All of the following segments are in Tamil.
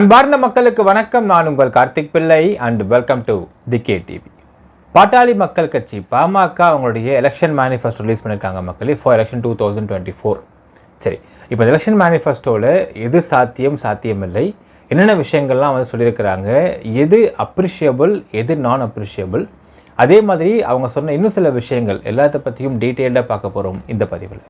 அன்பார்ந்த மக்களுக்கு வணக்கம். நான் உங்கள் கார்த்திக் பிள்ளை and welcome to the KTV. பாட்டாளி மக்கள் கட்சி பாமக அவங்களுடைய எலெக்ஷன் மேனிஃபெஸ்டோ ரிலீஸ் பண்ணியிருக்காங்க மக்களே ஃபார் எலெக்ஷன் 2024. சரி, இப்போ எலெக்ஷன் மேனிஃபெஸ்டோவில் எது சாத்தியமில்லை, என்னென்ன விஷயங்கள்லாம் வந்து சொல்லியிருக்கிறாங்க, எது அப்ரிஷியபிள் எது நான் அப்ரிஷியபிள், அதே மாதிரி அவங்க சொன்ன இன்னும் சில விஷயங்கள் எல்லாத்த பற்றியும் டீட்டெயில்டாக பார்க்க போகிறோம் இந்த பதிவில்.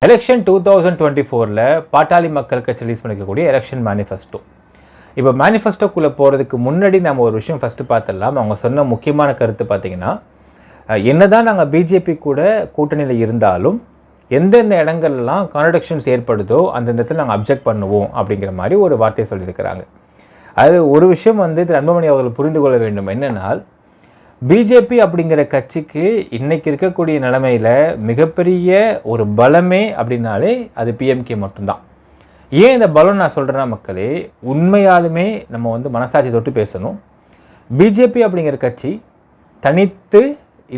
எலெக்ஷன் 2024 பாட்டாளி மக்கள் கட்சி ரிலீஸ் பண்ணிக்கக்கூடிய எலெக்ஷன் மேனிஃபெஸ்டோ. இப்போ மேனிஃபெஸ்டோக்குள்ளே போகிறதுக்கு முன்னாடி நம்ம ஒரு விஷயம் ஃபஸ்ட்டு பார்த்துடலாம். அவங்க சொன்ன முக்கியமான கருத்து பார்த்திங்கன்னா, என்னதான் நாங்கள் பிஜேபி கூட கூட்டணியில் இருந்தாலும் எந்தெந்த இடங்கள்லாம் கான்ட்ரடிக்ஷன்ஸ் ஏற்படுதோ அந்தந்த இடத்துல நாங்கள் அப்ஜெக்ட் பண்ணுவோம் அப்படிங்கிற மாதிரி ஒரு வார்த்தையை சொல்லியிருக்கிறாங்க. அது ஒரு விஷயம் வந்து திரு அன்புமணி அவர்கள் புரிந்து கொள்ள வேண்டும். என்னென்னால், பிஜேபி அப்படிங்கிற கட்சிக்கு இன்றைக்கி இருக்கக்கூடிய நிலைமையில் மிகப்பெரிய ஒரு பலமே அப்படின்னாலே அது பிஎம்கே மட்டும்தான். ஏன் இந்த பலம் நான் சொல்கிறேன்னா மக்களே, உண்மையாலுமே நம்ம வந்து மனசாட்சி தொட்டு பேசணும். பிஜேபி அப்படிங்கிற கட்சி தனித்து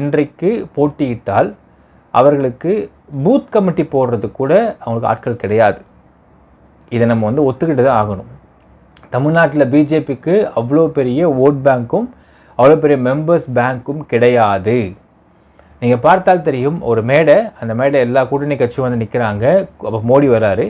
இன்றைக்கு போட்டியிட்டால் அவர்களுக்கு பூத் கமிட்டி போடுறது கூட அவங்களுக்கு ஆட்கள் கிடையாது. இதை நம்ம வந்து ஒத்துக்கிட்டு தான் ஆகணும். தமிழ்நாட்டில் பிஜேபிக்கு அவ்வளோ பெரிய ஓட் பேங்க்கும் அவ்வளோ பெரிய மெம்பர்ஸ் பேங்க்கும் கிடையாது. நீங்கள் பார்த்தால் தெரியும், ஒரு மேடை, அந்த மேடை எல்லா கூட்டணி கட்சியும் வந்து நிற்கிறாங்க. அப்போ மோடி வராரு.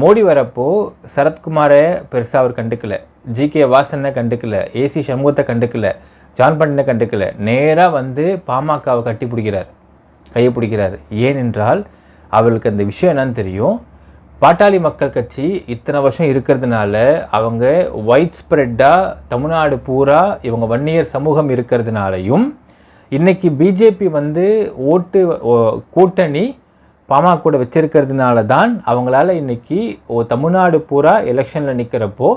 மோடி வரப்போ சரத்குமாரை பெருசாக அவர் கண்டுக்கலை, ஜிகே வாசனை கண்டுக்கலை, ஏசி சண்முகத்தை கண்டுக்கலை, ஜான் பாண்டியனை கண்டுக்கலை. நேராக வந்து பாமகவை கட்டி பிடிக்கிறார், கையை பிடிக்கிறார். ஏனென்றால் அவர்களுக்கு அந்த விஷயம் என்னன்னு தெரியும். பாட்டாளி மக்கள் கட்சி இத்தனை வருஷம் இருக்கிறதுனால அவங்க ஒயிட் ஸ்ப்ரெட்டாக தமிழ்நாடு பூரா இவங்க வன்னியர் சமூகம் இருக்கிறதுனாலையும், இன்றைக்கி பிஜேபி வந்து கூட்டணி பாமக கூட வச்சிருக்கிறதுனால தான் அவங்களால இன்றைக்கி தமிழ்நாடு பூரா எலெக்ஷனில் நிற்கிறப்போ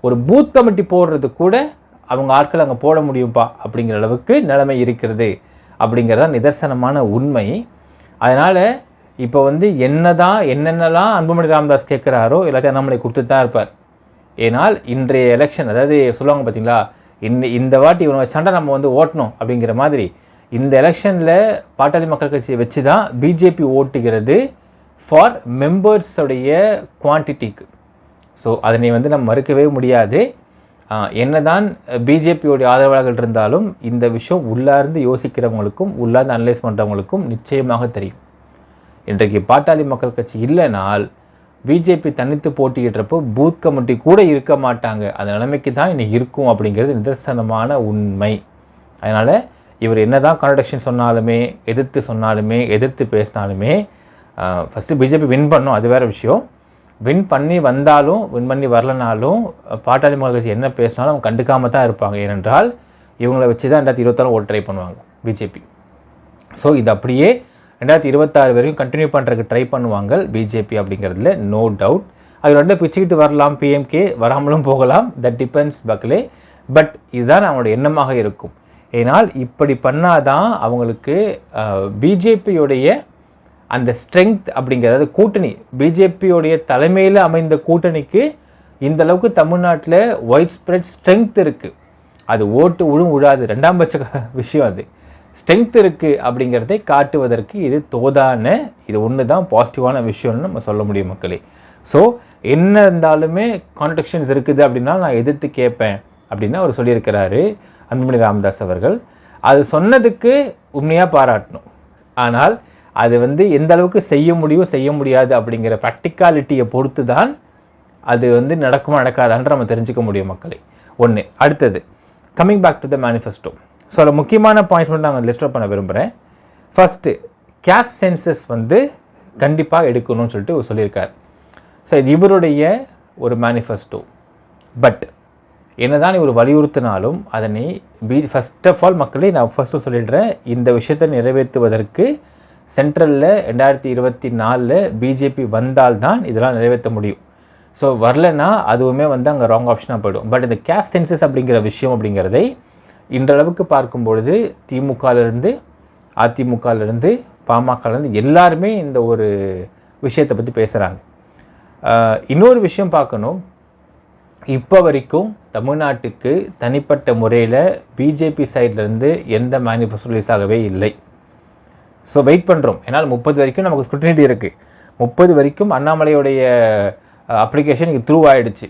ஒரு பூத் கமிட்டி போடுறது கூட அவங்க ஆட்கள் அங்கே போட முடியும்ப்பா அப்படிங்கிற அளவுக்கு நிலைமை இருக்கிறது அப்படிங்கிறதான் நிதர்சனமான உண்மை. அதனால் இப்போ வந்து என்னென்னலாம் அன்புமணி ராமதாஸ் கேட்குறாரோ எல்லாத்தையும் அண்ணாமலை கொடுத்துட்டு தான் இருப்பார். ஏன்னால் இன்றைய எலெக்ஷன், அதாவது சொல்லுவாங்க பார்த்தீங்களா, இந்த வாட்டி இவனை சண்டை நம்ம வந்து ஓட்டணும் அப்படிங்கிற மாதிரி, இந்த எலெக்ஷனில் பாட்டாளி மக்கள் கட்சியை வச்சு தான் பிஜேபி ஓட்டுகிறது ஃபார் மெம்பர்ஸுடைய குவான்டிட்டிக்கு. ஸோ அதனை வந்து நம்ம மறுக்கவே முடியாது. என்னதான் பிஜேபியோடைய ஆதரவாளர்கள் இருந்தாலும் இந்த விஷயம் உள்ளார்ந்து யோசிக்கிறவங்களுக்கும் உள்ளார்ந்து அனலைஸ் பண்ணுறவங்களுக்கும் நிச்சயமாக தெரியும். இன்றைக்கு பாட்டாளி மக்கள் கட்சி இல்லைனால் பிஜேபி தனித்து போட்டியிடுறப்போ பூத் கமிட்டி கூட இருக்க மாட்டாங்க. அந்த நிலைமைக்கு தான் இன்னைக்கு இருக்கும் அப்படிங்கிறது நிதர்சனமான உண்மை. அதனால் இவர் என்ன தான் கான்ட்ரடிக்ஷன் சொன்னாலுமே, எதிர்த்து பேசினாலுமே, ஃபஸ்ட்டு பிஜேபி வின் பண்ணும், அது வேறு விஷயம். வின் பண்ணி வந்தாலும் வின் பண்ணி வரலனாலும் பாட்டாளி மக்கள் கட்சி என்ன பேசினாலும் அவங்க கண்டுக்காமல் தான் இருப்பாங்க. ஏனென்றால் இவங்களை வச்சு தான் 2026 ஓட்டு ட்ரை பண்ணுவாங்க பிஜேபி. ஸோ இது அப்படியே 2026 வரைக்கும் கண்டினியூ பண்ணுறதுக்கு ட்ரை பண்ணுவாங்க பிஜேபி அப்படிங்கிறதுல நோ டவுட். அது ரெண்டு பிச்சுக்கிட்டு வரலாம், பிஎம்கே வராமலும் போகலாம், தட் டிபெண்ட்ஸ் பக்கலே. பட் இதுதான் அவங்களோட எண்ணமாக இருக்கும். ஏன்னால் இப்படி பண்ணாதான் அவங்களுக்கு பிஜேபியோடைய அந்த ஸ்ட்ரென்த் அப்படிங்கிறது, கூட்டணி பிஜேபியோடைய தலைமையில் அமைந்த கூட்டணிக்கு இந்த அளவுக்கு தமிழ்நாட்டில் ஒயிட் ஸ்ப்ரெட் ஸ்ட்ரென்த் இருக்குது. அது ஓட்டு விழாது, ரெண்டாம் பட்ச விஷயம். அது ஸ்ட்ரென்த் இருக்குது அப்படிங்கிறதை காட்டுவதற்கு இது தோதான, இது ஒன்று தான் பாசிட்டிவான விஷயம்னு நம்ம சொல்ல முடியும் மக்களே. ஸோ என்ன இருந்தாலுமே கான்ட்ரடிக்ஷன்ஸ் இருக்குது அப்படின்னா நான் எதிர்த்து கேட்பேன் அப்படின்னு அவர் சொல்லியிருக்கிறாரு அன்புமணி ராமதாஸ் அவர்கள். அது சொன்னதுக்கு உண்மையாக பாராட்டணும். ஆனால் அது வந்து எந்த அளவுக்கு செய்ய முடியாது அப்படிங்கிற ப்ராக்டிகாலிட்டியை பொறுத்து தான் அது வந்து நடக்குமா நடக்காதான்ற நம்ம தெரிஞ்சுக்க முடியும் மக்களே. ஒன்று. அடுத்தது, coming back to the manifesto. So அதில் முக்கியமான பாயிண்ட்ஸ் மட்டும் நாங்கள் லிஸ்ட் பண்ண விரும்புகிறேன். ஃபஸ்ட்டு, கேஸ்ட் சென்சஸ் வந்து கண்டிப்பாக எடுக்கணும்னு சொல்லிட்டு சொல்லியிருக்கார். ஸோ இது இவருடைய ஒரு மேனிஃபெஸ்டோ. பட் என்னதான் இவர் வலியுறுத்தினாலும் அதனை ஃபர்ஸ்ட் ஆஃப் ஆல் மக்களே நான் ஃபஸ்ட்டு சொல்லிடுறேன், இந்த விஷயத்தை நிறைவேற்றுவதற்கு சென்ட்ரலில் 2024 பிஜேபி வந்தால்தான் இதெல்லாம் நிறைவேற்ற முடியும். ஸோ வரலன்னா அதுவுமே வந்து அங்கே ராங் ஆப்ஷனாக போய்டும். பட் இந்த கேஸ்ட் சென்சஸ் அப்படிங்கிற விஷயம் அப்படிங்கிறதை இன்றளவுக்கு பார்க்கும்பொழுது திமுகலேருந்து, அதிமுகலேருந்து, பாமகலேருந்து எல்லாருமே இந்த ஒரு விஷயத்தை பற்றி பேசுகிறாங்க. இன்னொரு விஷயம் பார்க்கணும், இப்போ வரைக்கும் தமிழ்நாட்டுக்கு தனிப்பட்ட முறையில் பிஜேபி சைட்லேருந்து எந்த மேனிஃபெஸ்டோ ரிலீஸ் ஆகவே இல்லை. ஸோ வெயிட் பண்ணுறோம். ஏன்னால் 30 வரைக்கும் நமக்கு ஸ்க்ரூட்டினிட்டி இருக்குது. 30 வரைக்கும் அண்ணாமலையோடைய அப்ளிகேஷன் இங்கே த்ரூ ஆகிடுச்சு.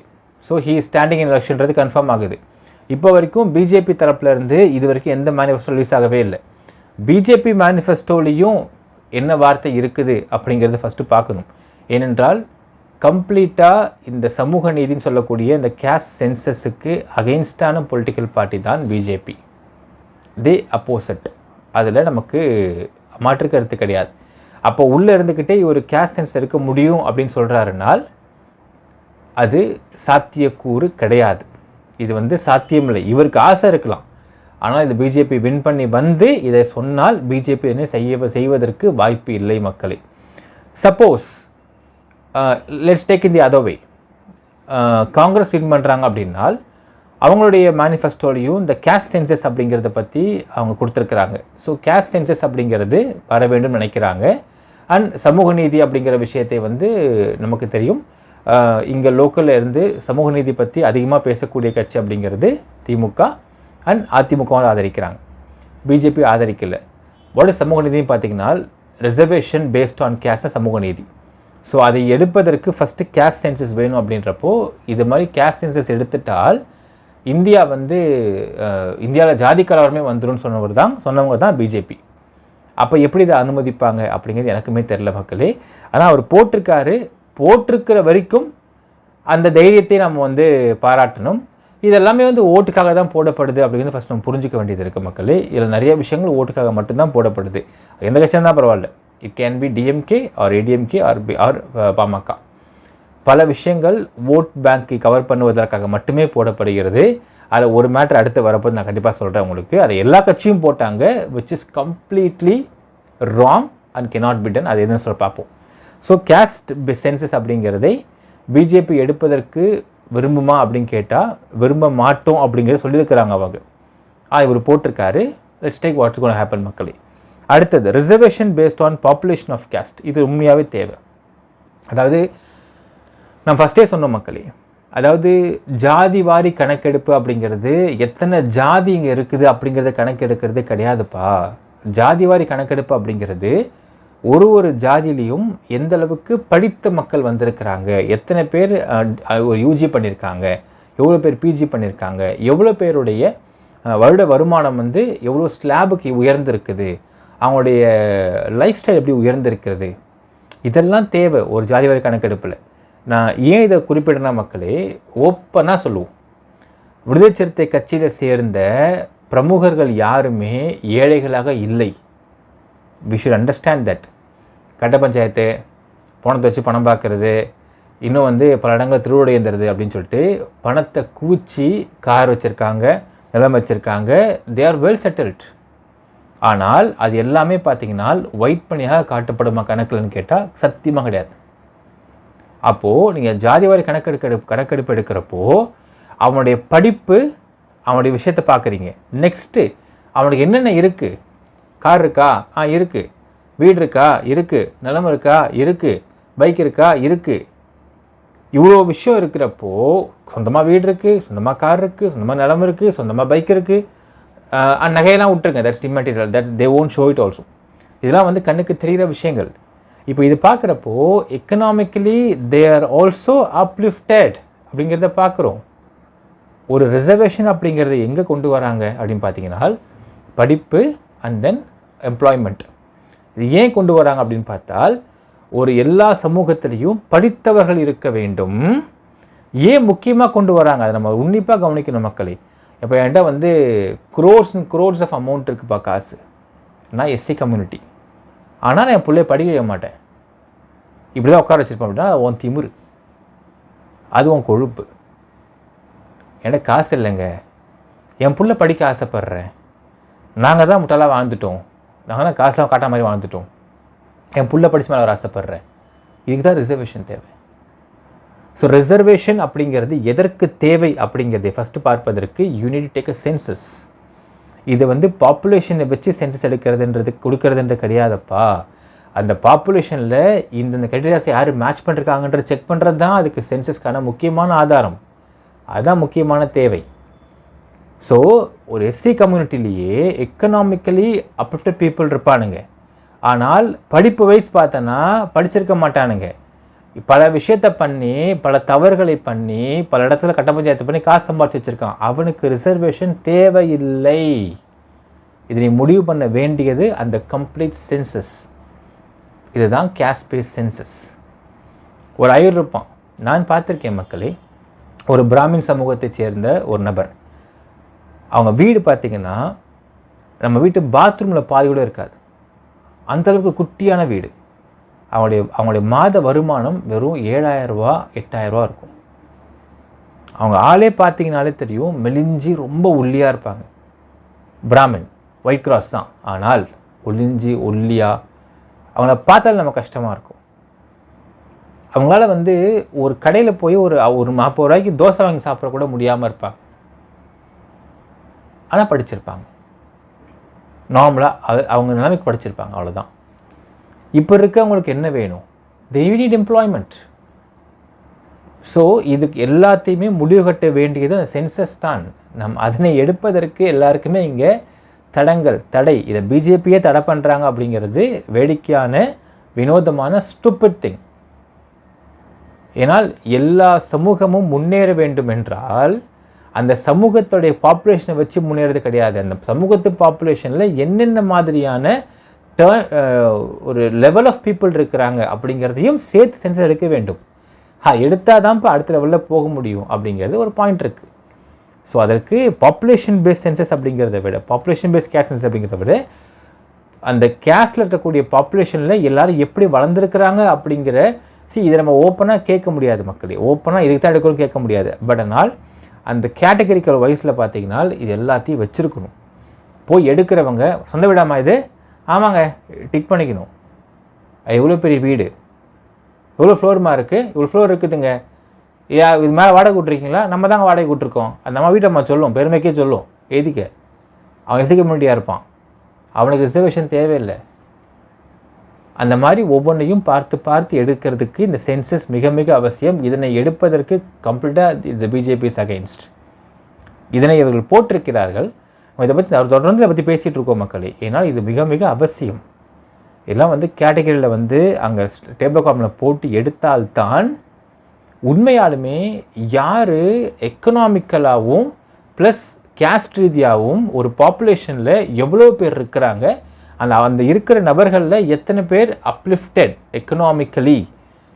ஸோ ஹீ ஸ்டாண்டிங் இன் எலெக்ஷன்றது கன்ஃபார்ம் ஆகுது. இப்போ வரைக்கும் பிஜேபி தரப்புலேருந்து இது வரைக்கும் எந்த மேனிஃபெஸ்டோ ரிலீஸ் ஆகவே இல்லை. பிஜேபி மேனிஃபெஸ்டோலையும் என்ன வார்த்தை இருக்குது அப்படிங்கிறத ஃபஸ்ட்டு பார்க்கணும். ஏனென்றால் கம்ப்ளீட்டாக இந்த சமூக நீதின்னு சொல்லக்கூடிய இந்த கேஸ்ட் சென்சஸுக்கு அகெயின்ஸ்டான பொலிட்டிக்கல் பார்ட்டி தான் பிஜேபி. தே அப்போசிட். அதில் நமக்கு மாற்று கருத்து கிடையாது. அப்போ உள்ளே இருந்துக்கிட்டே ஒரு கேஸ்ட் சென்சஸ் இருக்க முடியும் அப்படின்னு சொல்கிறாருனால் அது சாத்தியக்கூறு கிடையாது. இது சாத்தியமில்லை. இவருக்கு ஆசை இருக்கலாம், ஆனால் இது பிஜேபி வின் பண்ணி வந்து இதை சொன்னால் பிஜேபி என்ன செய்வதற்கு வாய்ப்பு இல்லை மக்களே. Suppose let's take in the other way, Congress win பண்ணுறாங்க அப்படின்னால் அவங்களுடைய மேனிஃபெஸ்டோலையும் இந்த கேஸ்ட் சென்சஸ் அப்படிங்கிறத பற்றி அவங்க கொடுத்துருக்குறாங்க. ஸோ கேஸ்ட் சென்சஸ் அப்படிங்கிறது வர வேண்டும் நினைக்கிறாங்க. அண்ட் சமூக நீதி அப்படிங்கிற விஷயத்தை நமக்கு தெரியும், இங்கே லோக்கலில் இருந்து சமூக நீதி பற்றி அதிகமாக பேசக்கூடிய கட்சி அப்படிங்கிறது திமுக அண்ட் அதிமுகவும் ஆதரிக்கிறாங்க. பிஜேபி ஆதரிக்கலை. சமூக நீதியும் பார்த்திங்கன்னா ரிசர்வேஷன் பேஸ்ட் ஆன் கேஸ்ட் சமூக நீதி. ஸோ அதை எடுப்பதற்கு ஃபஸ்ட்டு கேஸ்ட் சென்சஸ் வேணும். அப்படின்றப்போ இது மாதிரி கேஸ்ட் சென்சஸ் எடுத்துட்டால் இந்தியா இந்தியாவில் ஜாதி கலவரமே வந்துடும் சொன்னவங்க தான் பிஜேபி. அப்போ எப்படி இதை அனுமதிப்பாங்க அப்படிங்கிறது எனக்குமே தெரில மக்களே. ஆனால் அவர் போட்டிருக்கிற வரைக்கும் அந்த தைரியத்தை நம்ம பாராட்டணும். இதெல்லாமே ஓட்டுக்காக தான் போடப்படுது அப்படிங்கிறது ஃபஸ்ட் நம்ம புரிஞ்சிக்க வேண்டியது இருக்குது மக்களே. இதில் நிறைய விஷயங்கள் ஓட்டுக்காக மட்டும்தான் போடப்படுது. எந்த கட்சியும் தான் பரவாயில்ல. It can be DMK or ADMK or PMK. பல விஷயங்கள் ஓட் பேங்க்கை கவர் பண்ணுவதற்காக மட்டுமே போடப்படுகிறது. அதில் ஒரு மேட்ரு அடுத்து வரப்போ நான் கண்டிப்பாக சொல்கிறேன் உங்களுக்கு. அதை எல்லா கட்சியும் போட்டாங்க, which is completely wrong and cannot be done. அது எதுன்னு சொல்ல பார்ப்போம். ஸோ கேஸ்ட் சென்சஸ் அப்படிங்கிறதை பிஜேபி எடுப்பதற்கு விரும்புமா அப்படின்னு கேட்டால் விரும்ப மாட்டோம் அப்படிங்கிறத சொல்லியிருக்கிறாங்க அவங்க. இவர் போட்டிருக்காரு. Let's take what's gonna happen மக்களே. அடுத்தது reservation based on population of caste. இது உண்மையாகவே தேவை. அதாவது நான் ஃபஸ்ட்டே சொன்னோம் மக்களே, அதாவது ஜாதி வாரி கணக்கெடுப்பு அப்படிங்கிறது எத்தனை ஜாதி இங்கே இருக்குது அப்படிங்கிறத கணக்கெடுக்கிறது கிடையாதுப்பா. ஜாதி வாரி கணக்கெடுப்பு அப்படிங்கிறது ஒரு ஜாதியிலையும் எந்த அளவுக்கு படித்த மக்கள் வந்திருக்கிறாங்க, எத்தனை பேர் ஒரு யூஜி பண்ணியிருக்காங்க, எவ்வளோ பேர் பிஜி பண்ணியிருக்காங்க, எவ்வளோ பேருடைய வருட வருமானம் எவ்வளோ ஸ்லாபுக்கு உயர்ந்திருக்குது, அவங்களுடைய லைஃப் ஸ்டைல் எப்படி உயர்ந்திருக்கிறது, இதெல்லாம் தேவை ஒரு ஜாதி வாரி கணக்கெடுப்பில். நான் ஏன் இதை குறிப்பிடுறேன்னா மக்களே, ஓப்பனாக சொல்லுவோம், விடுதலை சிறுத்தை கட்சியில் சேர்ந்த பிரமுகர்கள் யாருமே ஏழைகளாக இல்லை. We should understand that. கட்ட பஞ்சாயத்து, பணத்தை வச்சு பணம் பார்க்குறது, இன்னும் பல இடங்களில் திருவிடை எந்திரது அப்படின்னு சொல்லிட்டு பணத்தை கூச்சி கார் வச்சுருக்காங்க, நிலம் வச்சுருக்காங்க. They are well settled. ஆனால் அது எல்லாமே பார்த்திங்கன்னா ஒயிட் பண்ணியாக காட்டப்படுமா கணக்குலன்னு கேட்டால் சத்தியமாக கிடையாது. அப்போது நீங்கள் ஜாதிவாரி கணக்கெடுப்பு எடுக்கிறப்போ அவனுடைய படிப்பு, அவனுடைய விஷயத்தை பார்க்குறீங்க. நெக்ஸ்ட்டு அவனுக்கு என்னென்ன இருக்குது, கார் இருக்கா, இருக்குது, வீடு இருக்கா, இருக்குது, நிலம் இருக்கா, இருக்குது, பைக் இருக்கா, இருக்குது. இவ்வளோ விஷயம் இருக்கிறப்போ சொந்தமாக வீடு இருக்குது, சொந்தமாக கார் இருக்குது, சொந்தமாக நிலம் இருக்குது, சொந்தமாக பைக் இருக்குது, நகையெல்லாம் விட்டுருங்க, that's immaterial, that's they won't show it also. இதெல்லாம் கண்ணுக்கு தெரிகிற விஷயங்கள். இப்போ இது பார்க்குறப்போ economically they are also uplifted அப்படிங்கிறத பார்க்குறோம். ஒரு ரிசர்வேஷன் அப்படிங்கிறத எங்கே கொண்டு வராங்க அப்படின்னு பார்த்தீங்கன்னா படிப்பு அண்ட் தென் எம்ப்ளாய்மெண்ட். இது ஏன் கொண்டு வராங்க அப்படின்னு பார்த்தால் ஒரு எல்லா சமூகத்திலையும் படித்தவர்கள் இருக்க வேண்டும். ஏன் முக்கியமாக கொண்டு வராங்க அதை நம்ம உன்னிப்பாக கவனிக்கணும் மக்களே. இப்போ என்கிட்ட க்ரோர்ஸ் ஆஃப் அமௌண்ட் இருக்குப்பா, காசு. நான் எஸ்சி கம்யூனிட்டி, ஆனால் நான் என் பிள்ளைய படிக்க வைக்க மாட்டேன், இப்படி தான் உட்கார வச்சுருப்பேன் அப்படின்னா அது உன் திமிரு, அது உன் கொழுப்பு. எனக்கு காசு இல்லைங்க, என் பிள்ளை படிக்க ஆசைப்பட்றேன், நாங்கள் தான் முட்டாளாக வாழ்ந்துட்டோம், நாங்கள் தான் காசுலாம் காட்டாத மாதிரி வாழ்ந்துட்டோம், என் பிள்ளை படித்து மேலே அவர் ஆசைப்பட்றேன். இதுக்கு தான் ரிசர்வேஷன் தேவை. ஸோ ரிசர்வேஷன் அப்படிங்கிறது எதற்கு தேவை அப்படிங்கிறதை ஃபஸ்ட்டு பார்ப்பதற்கு யூனிட் டேக் அ சென்சஸ். இது பாப்புலேஷனை வச்சு சென்சஸ் கொடுக்கறதுன்றது கிடையாதப்பா. அந்த பாப்புலேஷனில் இந்த கிரைட்டீரியாஸை யார் மேட்ச் பண்ணிருக்காங்கன்ற செக் பண்ணுறது தான் அதுக்கு சென்சஸ்க்கான முக்கியமான ஆதாரம். அதுதான் முக்கியமான தேவை. ஸோ ஒரு எஸ்சி கம்யூனிட்டிலேயே எக்கனாமிக்கலி அப்லிஃப்டட் பீப்புள் இருப்பானுங்க. ஆனால் படிப்பு வைஸ் பார்த்தோன்னா படிச்சிருக்க மாட்டானுங்க. பல விஷயத்தை பண்ணி, பல தவறுகளை பண்ணி, பல இடத்துல கட்ட பஞ்சாயத்து பண்ணி காசு சம்பாதிச்சு வச்சுருக்கான். அவனுக்கு ரிசர்வேஷன் தேவையில்லை. இதனை முடிவு பண்ண வேண்டியது அந்த கம்ப்ளீட் சென்சஸ். இதுதான் கேஸ்ட் பேஸ்ட் சென்சஸ். ஒரு ஐயர் இருப்பான். நான் பார்த்துருக்கேன் மக்களே. ஒரு பிராமின் சமூகத்தை சேர்ந்த ஒரு நபர். அவங்க வீடு பார்த்திங்கன்னா நம்ம வீட்டு பாத்ரூமில் பாதி கூட இருக்காது. அந்தளவுக்கு குட்டியான வீடு. அவங்களுடைய மாத வருமானம் வெறும் 7,000 ரூபா 8,000 ரூபா இருக்கும். அவங்க ஆளே பார்த்திங்கனாலே தெரியும், மெலிஞ்சி ரொம்ப ஒல்லியாக இருப்பாங்க. பிராமின், ஒயிட் கிராஸ் தான். ஆனால் ஒளிஞ்சி ஒல்லியாக அவங்கள பார்த்தாலும் நம்ம கஷ்டமாக இருக்கும். அவங்களால ஒரு கடையில் போய் ஒரு 40 ரூபாய்க்கு தோசை வாங்கி சாப்பிட கூட முடியாமல் இருப்பாங்க. ஆனால் படிச்சிருப்பாங்க. நார்மலாக அவங்க நிலைமைக்கு படிச்சிருப்பாங்க. அவ்வளோதான். இப்போ இருக்கவங்களுக்கு என்ன வேணும்? they need employment. ஸோ இதுக்கு எல்லாத்தையுமே முடிவு கட்ட வேண்டியது அந்த சென்சஸ் தான். அதனை எடுப்பதற்கு எல்லாருக்குமே இங்கே தடை. இதை பிஜேபியே தடை பண்ணுறாங்க அப்படிங்கிறது வேடிக்கையான, வினோதமான, ஸ்டூபிட் திங். ஏன்னால் எல்லா சமூகமும் முன்னேற வேண்டும் என்றால் அந்த சமூகத்துடைய பாப்புலேஷனை வச்சு முன்னேறது கிடையாது. அந்த சமூகத்து பாப்புலேஷனில் என்னென்ன மாதிரியான ஒரு லெவல் ஆஃப் பீப்புள் இருக்கிறாங்க அப்படிங்கிறதையும் சேர்த்து சென்சஸ் எடுக்க வேண்டும். எடுத்தால் தான் இப்போ அடுத்த லெவலில் போக முடியும் அப்படிங்கிறது ஒரு பாயிண்ட் இருக்குது. ஸோ அதற்கு பாப்புலேஷன் பேஸ்ட் சென்சஸ் அப்படிங்கிறத விட, பாப்புலேஷன் பேஸ்ட் கேஸ்ட் சென்சஸ் அப்படிங்கிறத விட, அந்த கேஸ்டில் இருக்கக்கூடிய பாப்புலேஷனில் எல்லோரும் எப்படி வளர்ந்துருக்கிறாங்க அப்படிங்கிற இதை நம்ம ஓப்பனாக கேட்க முடியாது மக்களே. ஓப்பனாக இதுக்கு தான் எடுக்கணும்னு கேட்க முடியாது. பட் ஆனால் அந்த கேட்டகரிக்கல் வயசில் பார்த்தீங்கன்னா இது எல்லாத்தையும் வச்சுருக்கணும். போய் எடுக்கிறவங்க சொந்த வீடாமா இது? ஆமாங்க, டிக் பண்ணிக்கணும். எவ்வளோ பெரிய வீடு, எவ்வளோ ஃப்ளோர்மா இருக்குது? இவ்வளோ ஃப்ளோர் இருக்குதுங்க. இது மேலே வாடகை விட்ருக்கீங்களா? நம்ம தாங்க வாடகை விட்ருக்கோம். அந்த நம்ம வீட்டை நம்ம சொல்லும், பெருமைக்கே சொல்லும். எதுக்க அவன் எஸ்சி கம்யூனிட்டியாக இருப்பான், அவனுக்கு ரிசர்வேஷன் தேவையில்லை. அந்த மாதிரி ஒவ்வொன்றையும் பார்த்து எடுக்கிறதுக்கு இந்த சென்சஸ் மிக மிக அவசியம். இதனை எடுப்பதற்கு கம்ப்ளீட்டாக இந்த பிஜேபி இஸ் அகைன்ஸ்ட். இதனை இவர்கள் போட்டிருக்கிறார்கள். இதை பற்றி தொடர்ந்து இதை பற்றி பேசிகிட்டு இருக்கோம் மக்களே. ஏன்னால் இது மிக மிக அவசியம். இதெல்லாம் கேட்டகரியில் அங்கே டேபிள் காமில் போட்டு எடுத்தால்தான் உண்மையாலுமே யார் எக்கனாமிக்கலாகவும் ப்ளஸ் கேஸ்ட் ரீதியாகவும் ஒரு பாப்புலேஷனில் எவ்வளோ பேர் இருக்கிறாங்க, அந்த இருக்கிற நபர்களில் எத்தனை பேர் அப்லிஃப்டட் எக்கனாமிக்கலி,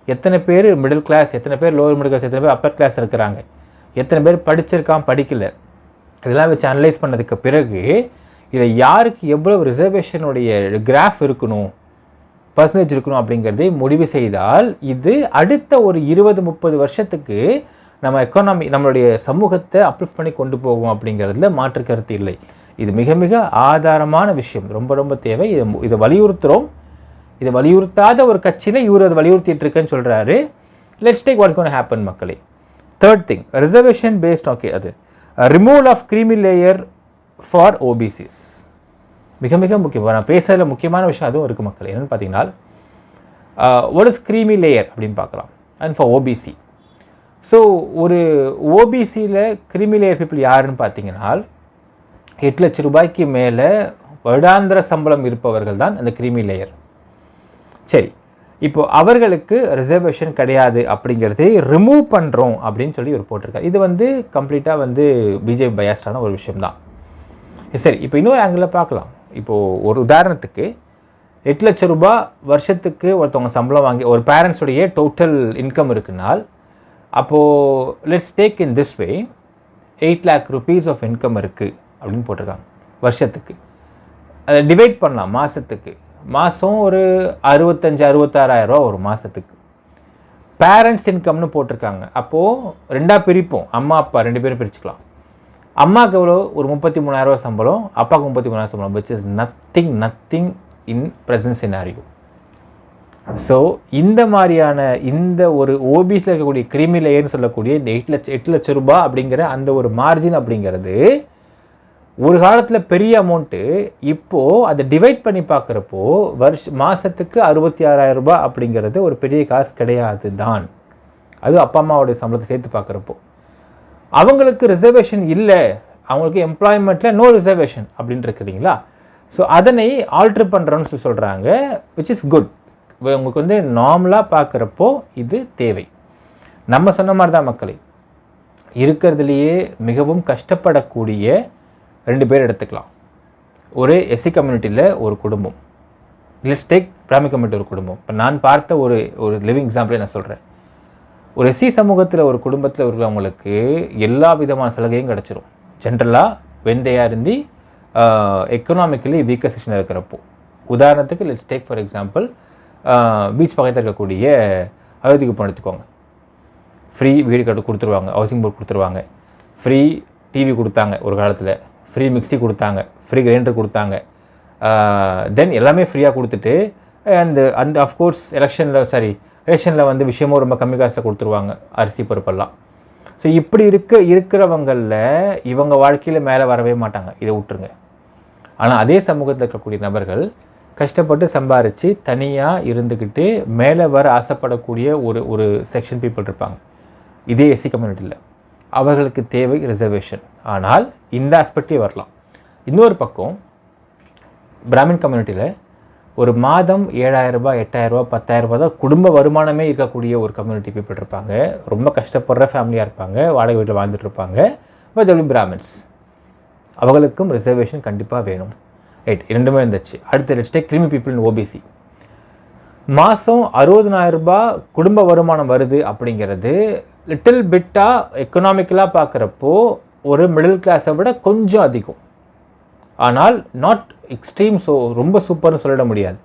எத்தனை பேர் மிடில் கிளாஸ், எத்தனை பேர் லோவர் மிடில் கிளாஸ், எத்தனை பேர் அப்பர் கிளாஸ் இருக்கிறாங்க, எத்தனை பேர் படிச்சிருக்கான் படிக்கலை, இதெல்லாம் வச்சு அனலைஸ் பண்ணதுக்கு பிறகு இதை யாருக்கு எவ்வளோ ரிசர்வேஷனுடைய கிராஃப் இருக்கணும், பர்சன்டேஜ் இருக்கணும் அப்படிங்கிறதை முடிவு செய்தால் இது அடுத்த ஒரு 20-30 வருஷத்துக்கு நம்மளுடைய சமூகத்தை அப்லிஃப்ட் பண்ணி கொண்டு போகும் அப்படிங்கிறதுல மாற்று கருத்து இல்லை. இது மிக மிக ஆதாரமான விஷயம், ரொம்ப ரொம்ப தேவை. இதை வலியுறுத்துகிறோம். இதை வலியுறுத்தாத ஒரு கட்சியில் இவர் அதை வலியுறுத்திட்டு இருக்கேன்னு சொல்கிறாரு. Let's take what's gonna happen மக்களே. Third thing, reservation based. Okay, அது removal of creamy layer for OBCs மிக மிக முக்கியம். நான் பேசுகிற முக்கியமான விஷயம் அதுவும் இருக்குது மக்கள். என்னென்னு பார்த்தீங்கன்னா, வாட் இஸ் க்ரீமி லேயர் அப்படின்னு பார்க்கலாம். அண்ட் ஃபார் ஓபிசி, ஸோ ஒரு ஓபிசியில் க்ரீமி லேயர் பீப்புள் யாருன்னு பார்த்தீங்கன்னா 8 லட்ச ரூபாய்க்கு மேலே வருடாந்திர சம்பளம் இருப்பவர்கள் தான் அந்த க்ரீமி லேயர். சரி, இப்போது அவர்களுக்கு ரிசர்வேஷன் கிடையாது அப்படிங்கிறதை ரிமூவ் பண்ணுறோம் அப்படின்னு சொல்லி ஒரு போட்டிருக்காரு. இது கம்ப்ளீட்டாக பிஜேபி பயாஸ்டான ஒரு விஷயம்தான். சரி, இப்போ இன்னொரு ஆங்கிளில் பார்க்கலாம். இப்போது ஒரு உதாரணத்துக்கு 8 லட்ச ரூபா வருஷத்துக்கு ஒருத்தவங்க சம்பளம் வாங்கி ஒரு பேரண்ட்ஸுடைய டோட்டல் இன்கம் இருக்குனால், அப்போது let's take in this way 8 lakh rupees of income இருக்குது அப்படின்னு போட்டிருக்காங்க வருஷத்துக்கு. அதை டிவைட் பண்ணலாம் மாதத்துக்கு. மாதம் ஒரு 65,000-66,000 ரூபா ஒரு மாதத்துக்கு. பேரண்ட்ஸ் இன்கம்னு போட்டிருக்காங்க. அப்போது ரெண்டாக பிரிப்போம், அம்மா அப்பா 2 பேரும் பிரிச்சுக்கலாம். அம்மாவுக்கு எவ்வளோ? ஒரு 33,000 ரூபா சம்பளம், அப்பாவுக்கு 33,000 சம்பளம், which is nothing in present scenario. So இந்த மாதிரியான இந்த ஒரு ஓபிசியில் இருக்கக்கூடிய க்ரீமி லேயர்னு சொல்லக்கூடிய இந்த 8 லட்ச ரூபா அப்படிங்கிற அந்த ஒரு மார்ஜின் அப்படிங்கிறது ஒரு காலத்தில் பெரிய அமௌண்ட்டு. இப்போது அதை டிவைட் பண்ணி பார்க்குறப்போ மாதத்துக்கு 66,000 ரூபா அப்படிங்கிறது ஒரு பெரிய காசு கிடையாது தான். அது அப்பா அம்மாவோடைய சம்பளத்தை சேர்த்து பார்க்குறப்போ அவங்களுக்கு ரிசர்வேஷன் இல்லை, அவங்களுக்கு எம்ப்ளாய்மெண்ட்டில் நோ ரிசர்வேஷன் அப்படின்னு இருக்கிறீங்களா? ஸோ அதனை ஆல்ட்ரு பண்ணுறோன்னு சொல்லி சொல்கிறாங்க, விச் இஸ் குட். உங்களுக்கு வந்து நார்மலாக பார்க்குறப்போ இது தேவை. நம்ம சொன்ன மாதிரி தான் மக்களே, இருக்கிறதுலையே மிகவும் கஷ்டப்படக்கூடிய 2 பேர் எடுத்துக்கலாம். ஒரு எஸ்சி கம்யூனிட்டியில் ஒரு குடும்பம், லெட்ஸ் டேக் பிராமி கம்யூனிட்டி ஒரு குடும்பம். இப்போ நான் பார்த்த ஒரு லிவிங் எக்ஸாம்பிளே நான் சொல்கிறேன். ஒரு எஸ்சி சமூகத்தில் ஒரு குடும்பத்தில் இருக்கிறவங்களுக்கு எல்லா விதமான சலுகையும் கிடச்சிரும் ஜென்ரலாக வெந்தையாக இருந்து எக்கனாமிக்கலி வீக்கர் செக்ஷனில் இருக்கிறப்போ. உதாரணத்துக்கு let's take for example beach பக்கத்தில் இருக்கக்கூடிய அயோத்திக்கு போய் எடுத்துக்கோங்க. ஃப்ரீ வீடு கொடுத்துருவாங்க, ஹவுசிங் போர்டு கொடுத்துருவாங்க, ஃப்ரீ டிவி கொடுத்தாங்க ஒரு காலத்தில், ஃப்ரீ மிக்சி கொடுத்தாங்க, ஃப்ரீ கிரைண்டர் கொடுத்தாங்க, தென் எல்லாமே ஃப்ரீயாக கொடுத்துட்டு அண்ட் ஆஃப்கோர்ஸ் ரேஷனில் வந்து விஷயமும் ரொம்ப கம்மி காசில் கொடுத்துருவாங்க, அரிசி பருப்பெல்லாம். ஸோ இப்படி இருக்கிறவங்களில் இவங்க வாழ்க்கையில் மேலே வரவே மாட்டாங்க, இதை விட்டுருங்க. ஆனால் அதே சமூகத்தில் இருக்கக்கூடிய நபர்கள் கஷ்டப்பட்டு சம்பாரித்து தனியாக இருந்துக்கிட்டு மேலே வர ஆசைப்படக்கூடிய ஒரு செக்ஷன் பீப்புள் இருப்பாங்க இதே எஸ்சி கம்யூனிட்டியில். அவர்களுக்கு தேவை ரிசர்வேஷன். ஆனால் இந்த ஆஸ்பெக்டே வரலாம். இன்னொரு பக்கம் பிராமின் கம்யூனிட்டியில் ஒரு மாதம் 7,000 ரூபாய் 8,000 ரூபாய் 10,000 ரூபாய் தான் குடும்ப வருமானமே இருக்கக்கூடிய ஒரு கம்யூனிட்டி பீப்புள் இருப்பாங்க. ரொம்ப கஷ்டப்படுற ஃபேமிலியாக இருப்பாங்க, வாடகை வீட்டில் வாழ்ந்துட்டு இருப்பாங்க. But they will be Brahmins. அவங்களுக்கும் ரிசர்வேஷன் கண்டிப்பாக வேணும். ரைட், 2மே இருந்துச்சு. அடுத்து let's take creamy people in OBC. மாதம் 60,000 ரூபாய் குடும்ப வருமானம் வருது அப்படிங்கிறது லிட்டில் பிட்டாக எக்கனாமிக்கலாக பார்க்குறப்போ ஒரு மிடில் கிளாஸை விட கொஞ்சம் அதிகம். ஆனால் நாட் எக்ஸ்ட்ரீம், ஸோ ரொம்ப சூப்பர்னு சொல்லிட முடியாது.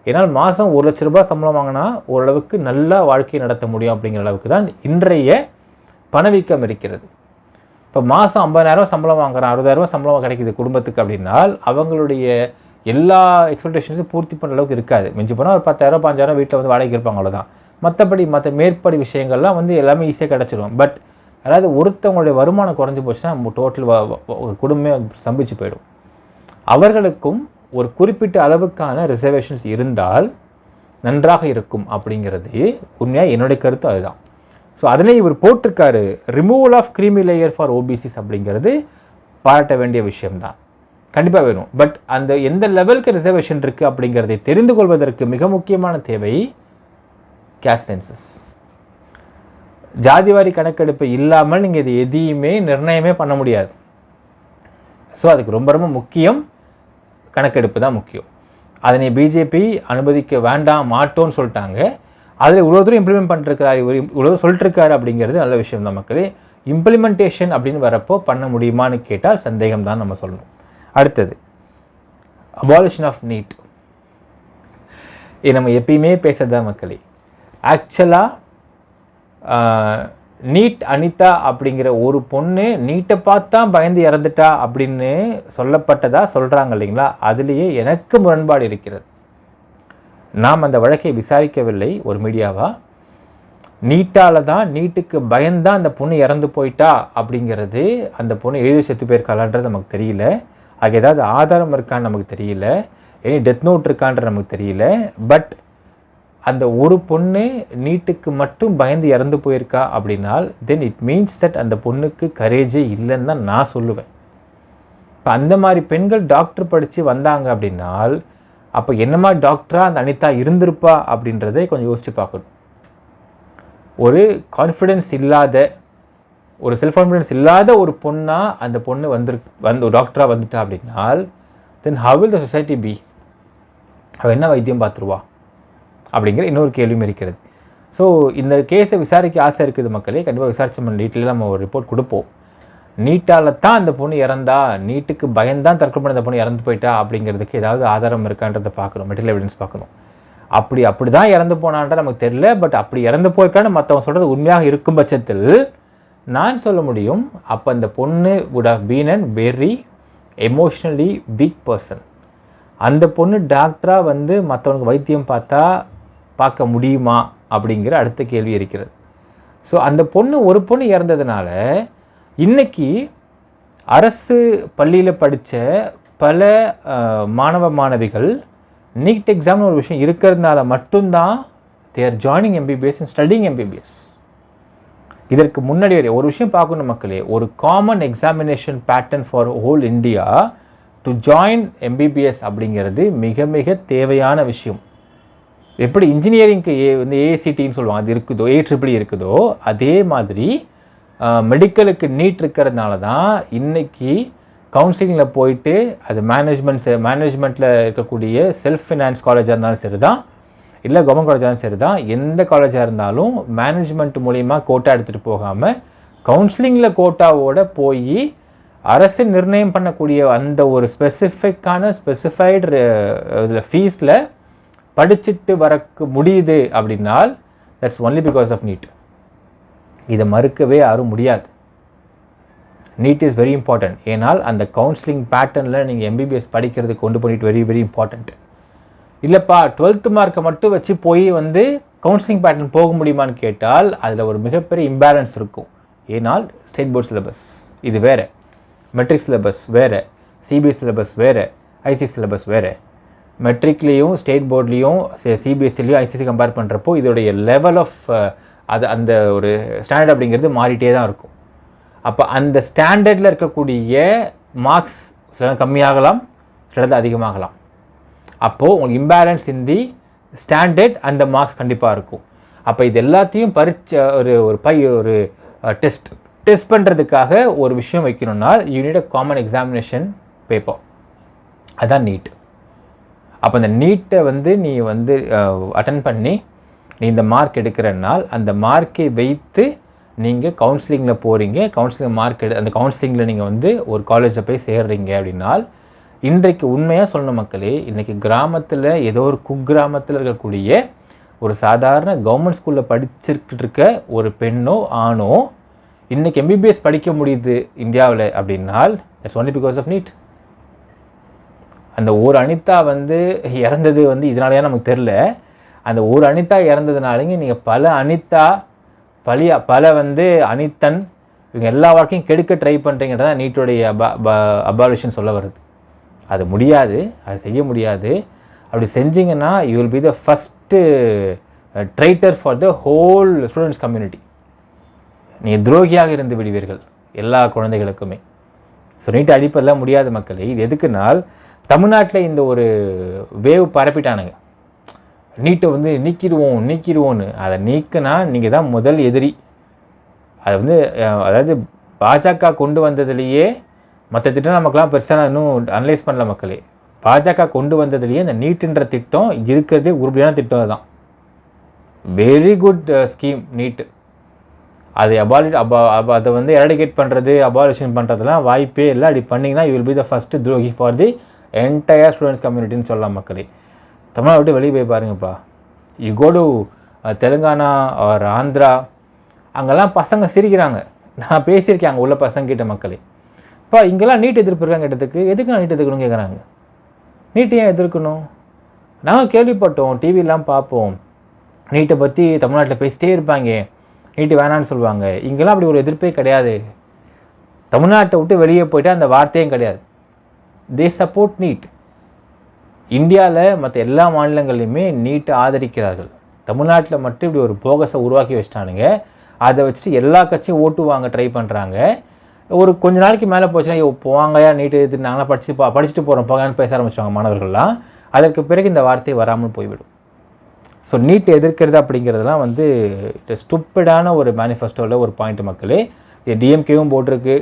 ஏன்னால் மாதம் 1 லட்ச ரூபாய் சம்பளம் வாங்கினா ஓரளவுக்கு நல்லா வாழ்க்கையை நடத்த முடியும் அப்படிங்கிற அளவுக்கு தான் இன்றைய பணவீக்கம் இருக்கிறது. இப்போ மாதம் 50,000 சம்பளம் வாங்குறான், 60,000 சம்பளம் கிடைக்குது குடும்பத்துக்கு அப்படின்னால் அவங்களுடைய எல்லா எக்ஸ்பெக்டேஷன்ஸும் பூர்த்தி பண்ணுற அளவுக்கு இருக்காது. மிஞ்சி போனால் ஒரு 10,000 15,000 வீட்டில் வந்து வாடகைக்கு இருப்பாங்க, அவ்வளோதான். மற்ற மேற்படி விஷயங்கள்லாம் வந்து எல்லாமே ஈஸியாக கிடச்சிடும். பட் அதாவது ஒருத்தவங்களுடைய வருமானம் குறைஞ்சி போச்சுன்னா டோட்டல் குடும்பமே சம்பிச்சு போயிடும். அவர்களுக்கும் ஒரு குறிப்பிட்ட அளவுக்கான ரிசர்வேஷன்ஸ் இருந்தால் நன்றாக இருக்கும் அப்படிங்கிறது உண்மையாக என்னுடைய கருத்து அதுதான். ஸோ அதனை இவர் போட்டிருக்காரு, removal of creamy layer for OBCs அப்படிங்கிறது பாராட்ட வேண்டிய விஷயம்தான், கண்டிப்பாக வேணும். பட் அந்த எந்த லெவலுக்கு ரிசர்வேஷன் இருக்குது அப்படிங்கிறதை தெரிந்து கொள்வதற்கு மிக முக்கியமான தேவை கேஸ்ட் சென்சஸ். ஜாதிவாரி கணக்கெடுப்பு இல்லாமல் நீங்கள் இது எதையுமே நிர்ணயமே பண்ண முடியாது. ஸோ அதுக்கு ரொம்ப ரொம்ப முக்கியம் கணக்கெடுப்பு தான் முக்கியம். அதனை பிஜேபி அனுமதிக்க வேண்டாம் மாட்டோன்னு சொல்லிட்டாங்க. அதில் இவ்வளோ தூரம் இம்ப்ளிமெண்ட் பண்ணிருக்கிறாரு, இவ்வளோ சொல்லிட்டுருக்காரு அப்படிங்கிறது நல்ல விஷயம் தான் மக்களே. இம்ப்ளிமெண்டேஷன் அப்படின்னு வரப்போ பண்ண முடியுமான்னு கேட்டால் சந்தேகம் தான் நம்ம சொல்லணும். அடுத்தது அபாலிஷன் ஆஃப் நீட். இது நம்ம எப்பயுமே பேசுறதுதான் மக்களே. ஆக்சுவலாக நீட் அனிதா அப்படிங்கிற ஒரு பொண்ணு நீட்டை பார்த்தா பயந்து இறந்துட்டா அப்படின்னு சொல்லப்பட்டதா சொல்கிறாங்க இல்லைங்களா, அதுலேயே எனக்கு முரண்பாடு இருக்கிறது. நாம் அந்த வழக்கை விசாரிக்கவில்லை ஒரு மீடியாவா. நீட்டால் தான், நீட்டுக்கு பயந்தான் அந்த பொண்ணு இறந்து போயிட்டா அப்படிங்கிறது, அந்த பொண்ணு எழுதி செத்து போயிருக்காளான்றது நமக்கு தெரியல. அது ஏதாவது ஆதாரம் இருக்கான்னு நமக்கு தெரியல, எனி டெத் நோட் இருக்கான்றது நமக்கு தெரியல. பட் அந்த ஒரு பொண்ணு நீட்டுக்கு மட்டும் பயந்து இறந்து போயிருக்கா அப்படின்னால் தென் இட் மீன்ஸ் தட் அந்த பொண்ணுக்கு கரேஜே இல்லைன்னு தான் நான் சொல்லுவேன். இப்போ அந்த மாதிரி பெண்கள் டாக்டர் படித்து வந்தாங்க அப்படின்னால் அப்போ என்ன மாதிரி டாக்டராக அந்த அனிதா இருந்திருப்பா அப்படின்றதை கொஞ்சம் யோசித்து பார்க்கணும். ஒரு கான்ஃபிடென்ஸ் இல்லாத, ஒரு செல்ஃப் கான்ஃபிடென்ஸ் இல்லாத ஒரு பொண்ணாக அந்த பொண்ணு வந்து டாக்டராக வந்துட்டா அப்படின்னால் then how will the society be? அவள் என்ன வைத்தியம் பார்த்துருவா அப்படிங்கிற இன்னொரு கேள்வியும் இருக்கிறது. ஸோ இந்த கேஸை விசாரிக்க ஆசை இருக்குது மக்களே. கண்டிப்பாக விசாரிச்சு நம்ம டீட்டெயிலாக நம்ம ஒரு ரிப்போர்ட் கொடுப்போம். நீட்டால் தான் அந்த பொண்ணு இறந்தா, நீட்டுக்கு பயந்தான் தற்கொலை பண்ண அந்த பொண்ணு இறந்து போயிட்டா அப்படிங்கிறதுக்கு ஏதாவது ஆதாரம் இருக்கான்றதை பார்க்கணும், மெட்டீரியல் எவிடன்ஸ் பார்க்கணும். அப்படி தான் இறந்து போனான்ற நமக்கு தெரியல. பட் அப்படி இறந்து போயிருக்கான்னு மற்றவங்க சொல்கிறது உண்மையாக இருக்கும் பட்சத்தில் நான் சொல்ல முடியும், அப்போ அந்த பொண்ணு would have been a very emotionally weak person. அந்த பொண்ணு டாக்டராக வந்து மற்றவனுக்கு வைத்தியம் பார்க்க முடியுமா அப்படிங்கிற அடுத்த கேள்வி இருக்கிறது. ஸோ அந்த ஒரு பொண்ணு இறந்ததுனால இன்றைக்கி அரசு பள்ளியில் படித்த பல மாணவிகள் நீட் எக்ஸாம்னு ஒரு விஷயம் இருக்கிறதுனால மட்டும்தான் they are joining MBBS and studying MBBS. இதற்கு முன்னாடி ஒரு விஷயம் பார்க்கணும் மக்களே, ஒரு common examination pattern for whole India to join MBBS அப்படிங்கிறது மிக மிக தேவையான விஷயம். எப்படி இன்ஜினியரிங்க்கு வந்து ஏசிடின்னு சொல்லுவாங்க, அது இருக்குதோ, AEEE இருக்குதோ, அதே மாதிரி மெடிக்கலுக்கு நீட் இருக்கிறதுனால தான் இன்றைக்கி கவுன்சிலிங்கில் போயிட்டு அது மேனேஜ்மெண்ட்டில் இருக்கக்கூடிய செல்ஃப் ஃபினான்ஸ் காலேஜாக இருந்தாலும் சரி தான், இல்லை கவர்மெண்ட் காலேஜாக இருந்தாலும் சரி தான், எந்த காலேஜாக இருந்தாலும் மேனேஜ்மெண்ட் மூலிமா கோட்டா எடுத்துகிட்டு போகாமல் கவுன்சிலிங்கில் கோட்டாவோடு போய் அரசு நிர்ணயம் பண்ணக்கூடிய அந்த ஒரு ஸ்பெசிஃபைடு இதில் ஃபீஸில் படிச்சுட்டு வரக்கு முடியுது அப்படின்னால் that's only because of NEET. இதை மறுக்கவே யாரும் முடியாது. NEET is very important. ஏன்னால் அந்த கவுன்சிலிங் பேட்டர்னில் நீங்கள் எம்பிபிஎஸ் படிக்கிறதுக்கு கொண்டு போயிட்டு வெரி வெரி இம்பார்ட்டண்ட். இல்லைப்பா 12th மார்க்கை மட்டும் வச்சு போய் வந்து கவுன்சிலிங் பேட்டர்ன் போக முடியுமான்னு கேட்டால் அதில் ஒரு மிகப்பெரிய இம்பேலன்ஸ் இருக்கும். ஏன்னால் ஸ்டேட் போர்ட் சிலபஸ் இது வேறு, மெட்ரிக் சிலபஸ் வேறு, சிபிஎஸ் சிலபஸ் வேறு, ஐசிசி சிலபஸ் வேறு. மெட்ரிக்லேயும் ஸ்டேட் போர்ட்லேயும் சிபிஎஸ்சிலையும் ஐசிசி கம்பேர் பண்ணுறப்போ இதோடைய லெவல் ஆஃப் அந்த ஒரு ஸ்டாண்டர்ட் அப்படிங்கிறது மாறிட்டே தான் இருக்கும். அப்போ அந்த ஸ்டாண்டர்டில் இருக்கக்கூடிய மார்க்ஸ் சில கம்மியாகலாம், சிலது அதிகமாகலாம். அப்போது உங்களுக்கு இம்பேலன்ஸ் இன் தி ஸ்டாண்டர்ட் அந்த மார்க்ஸ் கண்டிப்பாக இருக்கும். அப்போ இது எல்லாத்தையும் ஒரு டெஸ்ட் பண்ணுறதுக்காக ஒரு விஷயம் வைக்கணும்னா you need a common examination paper, அதுதான் நீட். அப்போ அந்த நீட்டை வந்து நீ வந்து அட்டன் பண்ணி நீ இந்த மார்க் எடுக்கிறனால் அந்த மார்க்கை வைத்து நீங்கள் கவுன்சிலிங்கில் போகிறீங்க, கவுன்சிலிங் மார்க் அந்த கவுன்சிலிங்கில் நீங்கள் வந்து ஒரு காலேஜில் போய் சேர்றீங்க அப்படின்னால் இன்றைக்கு உண்மையாக சொல்லணும் மக்களே, இன்றைக்கி கிராமத்தில் ஏதோ ஒரு குக்கிராமத்தில் இருக்கக்கூடிய ஒரு சாதாரண கவர்மெண்ட் ஸ்கூலில் படிச்சிருக்கிட்டு இருக்க ஒரு பெண்ணோ ஆணோ இன்றைக்கி எம்பிபிஎஸ் படிக்க முடியுது இந்தியாவில் அப்படின்னால் it's only because of NEET. அந்த ஒரு அனிதா வந்து இறந்தது வந்து இதனாலேயே நமக்கு தெரில. அந்த ஒரு அனிதா இறந்ததுனாலங்க நீங்கள் பல வந்து அனித்தன் இவங்க எல்லா வாழ்க்கையும் கெடுக்க ட்ரை பண்ணுறீங்கன்றதான் நீட்டுடைய அபாலிஷன் சொல்ல வருது. அது முடியாது, அது செய்ய முடியாது. அப்படி செஞ்சிங்கன்னா you will be the first traitor for the whole students community. நீங்கள் துரோகியாக இருந்து விடுவீர்கள் எல்லா குழந்தைகளுக்குமே. ஸோ நீட்டை அடிப்பதெல்லாம் முடியாத மக்களே. இது எதுக்குனால் தமிழ்நாட்டில் இந்த ஒரு வேவ் பரப்பிட்டானுங்க, நீட்டை வந்து நீக்கிடுவோன்னு. அதை நீக்கினா நீங்கள் தான் முதல் எதிரி. அதை வந்து அதாவது பாஜக கொண்டு வந்ததுலேயே மற்ற திட்டம் நமக்கெல்லாம் பெருசாக இன்னும் அனலைஸ் பண்ணல மக்களே. பாஜக கொண்டு வந்ததுலேயே இந்த நீட்டுன்ற திட்டம் இருக்கிறதே உருப்படியான திட்டம் தான். வெரி குட் ஸ்கீம் நீட்டு. அதை அதை வந்து எரடிகேட் பண்ணுறது, அபாலிஷன் பண்ணுறதுலாம் வாய்ப்பே இல்லை. அப்படி பண்ணிங்கன்னா you will be the first துரோகி ஃபார் தி என்டையர் ஸ்டூடெண்ட்ஸ் கம்யூனிட்டின்னு சொல்லலாம் மக்களே. தமிழ்நாடு விட்டு வெளியே போய் பாருங்கப்பா. You go to Telangana or Andhra, அங்கெல்லாம் பசங்க சிரிக்கிறாங்க. நான் பேசியிருக்கேன் அங்கே உள்ள பசங்கிட்ட மக்களே. இப்போ இங்கெல்லாம் நீட் எதிர்ப்பு இருக்காங்க கேட்டதுக்கு, எதுக்கு நான் நீட் எதிர்க்கணும்னு கேட்குறாங்க. நீட்டு ஏன் எதிர்க்கணும்? நாங்கள் கேள்விப்பட்டோம், டிவிலாம் பார்ப்போம், நீட்டை பற்றி தமிழ்நாட்டில் பேசிட்டே இருப்பாங்க, நீட்டு வேணான்னு சொல்லுவாங்க. இங்கெல்லாம் அப்படி ஒரு எதிர்ப்பே கிடையாது. தமிழ்நாட்டை விட்டு வெளியே போய்ட்டு அந்த வார்த்தையும் கிடையாது. They support NEET. இந்தியாவில் மற்ற எல்லா மாநிலங்கள்லையுமே நீட்டை ஆதரிக்கிறார்கள். தமிழ்நாட்டில் மட்டும் இப்படி ஒரு போகஸை உருவாக்கி வச்சிட்டானுங்க. அதை வச்சுட்டு எல்லா கட்சியும் ஓட்டு வாங்க ட்ரை பண்ணுறாங்க. ஒரு கொஞ்ச நாளைக்கு மேலே போச்சுன்னா போவாங்கயா நீட்டு எது நாங்களாம் படிச்சுட்டு போகிறோம் போகான்னு பேச ஆரம்பிச்சாங்க மாணவர்கள்லாம். அதற்கு பிறகு இந்த வார்த்தை வராமல் போய்விடும். ஸோ நீட் எதிர்க்கிறது அப்படிங்கிறதுலாம் வந்து ஸ்டூப்பிடான ஒரு மேனிஃபெஸ்டோவில் ஒரு பாயிண்ட் மக்களே. இது டிஎம்கேவும் போட்டிருக்கு,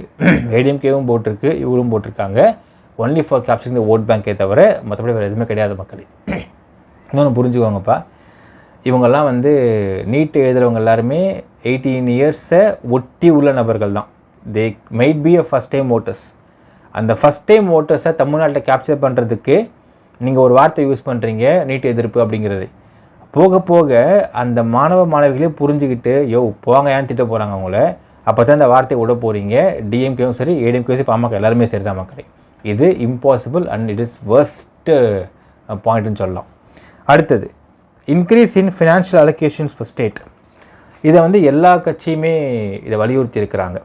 ஏடிஎம்கேவும் போட்டிருக்கு, இவரும் போட்டிருக்காங்க. Only for capturing the vote பேங்கே தவிர மற்றபடி வேறு எதுவுமே கிடையாது மக்களே. இன்னொன்று புரிஞ்சுக்கோங்கப்பா, இவங்கெல்லாம் வந்து நீட் எழுதுகிறவங்க எல்லாருமே 18 இயர்ஸை ஒட்டி உள்ள நபர்கள் தான். They might be a first time voters. அந்த ஃபஸ்ட் டைம் ஓட்டர்ஸை தமிழ்நாட்டில் கேப்சர் பண்ணுறதுக்கு நீங்கள் ஒரு வார்த்தை யூஸ் பண்ணுறீங்க, நீட் எதிர்ப்பு அப்படிங்கிறது. போக போக அந்த மாணவிகளே புரிஞ்சுக்கிட்டு போங்க ஏன்னு திட்ட போகிறாங்க அவங்கள. அப்போ தான் அந்த வார்த்தையை விட போகிறீங்க. டிஎம்கேவும் சரி, ஏடிஎம்கேவும் சரி, பாமக எல்லாருமே சரி தான் மக்களே. இது இம்பாசிபிள் அண்ட் இட் இஸ் வர்ஸ்ட்டு பாயிண்ட்டுன்னு சொல்லலாம். அடுத்தது increase in financial allocations for state. இதை வந்து எல்லா கட்சியுமே இதை வலியுறுத்தி இருக்கிறாங்க.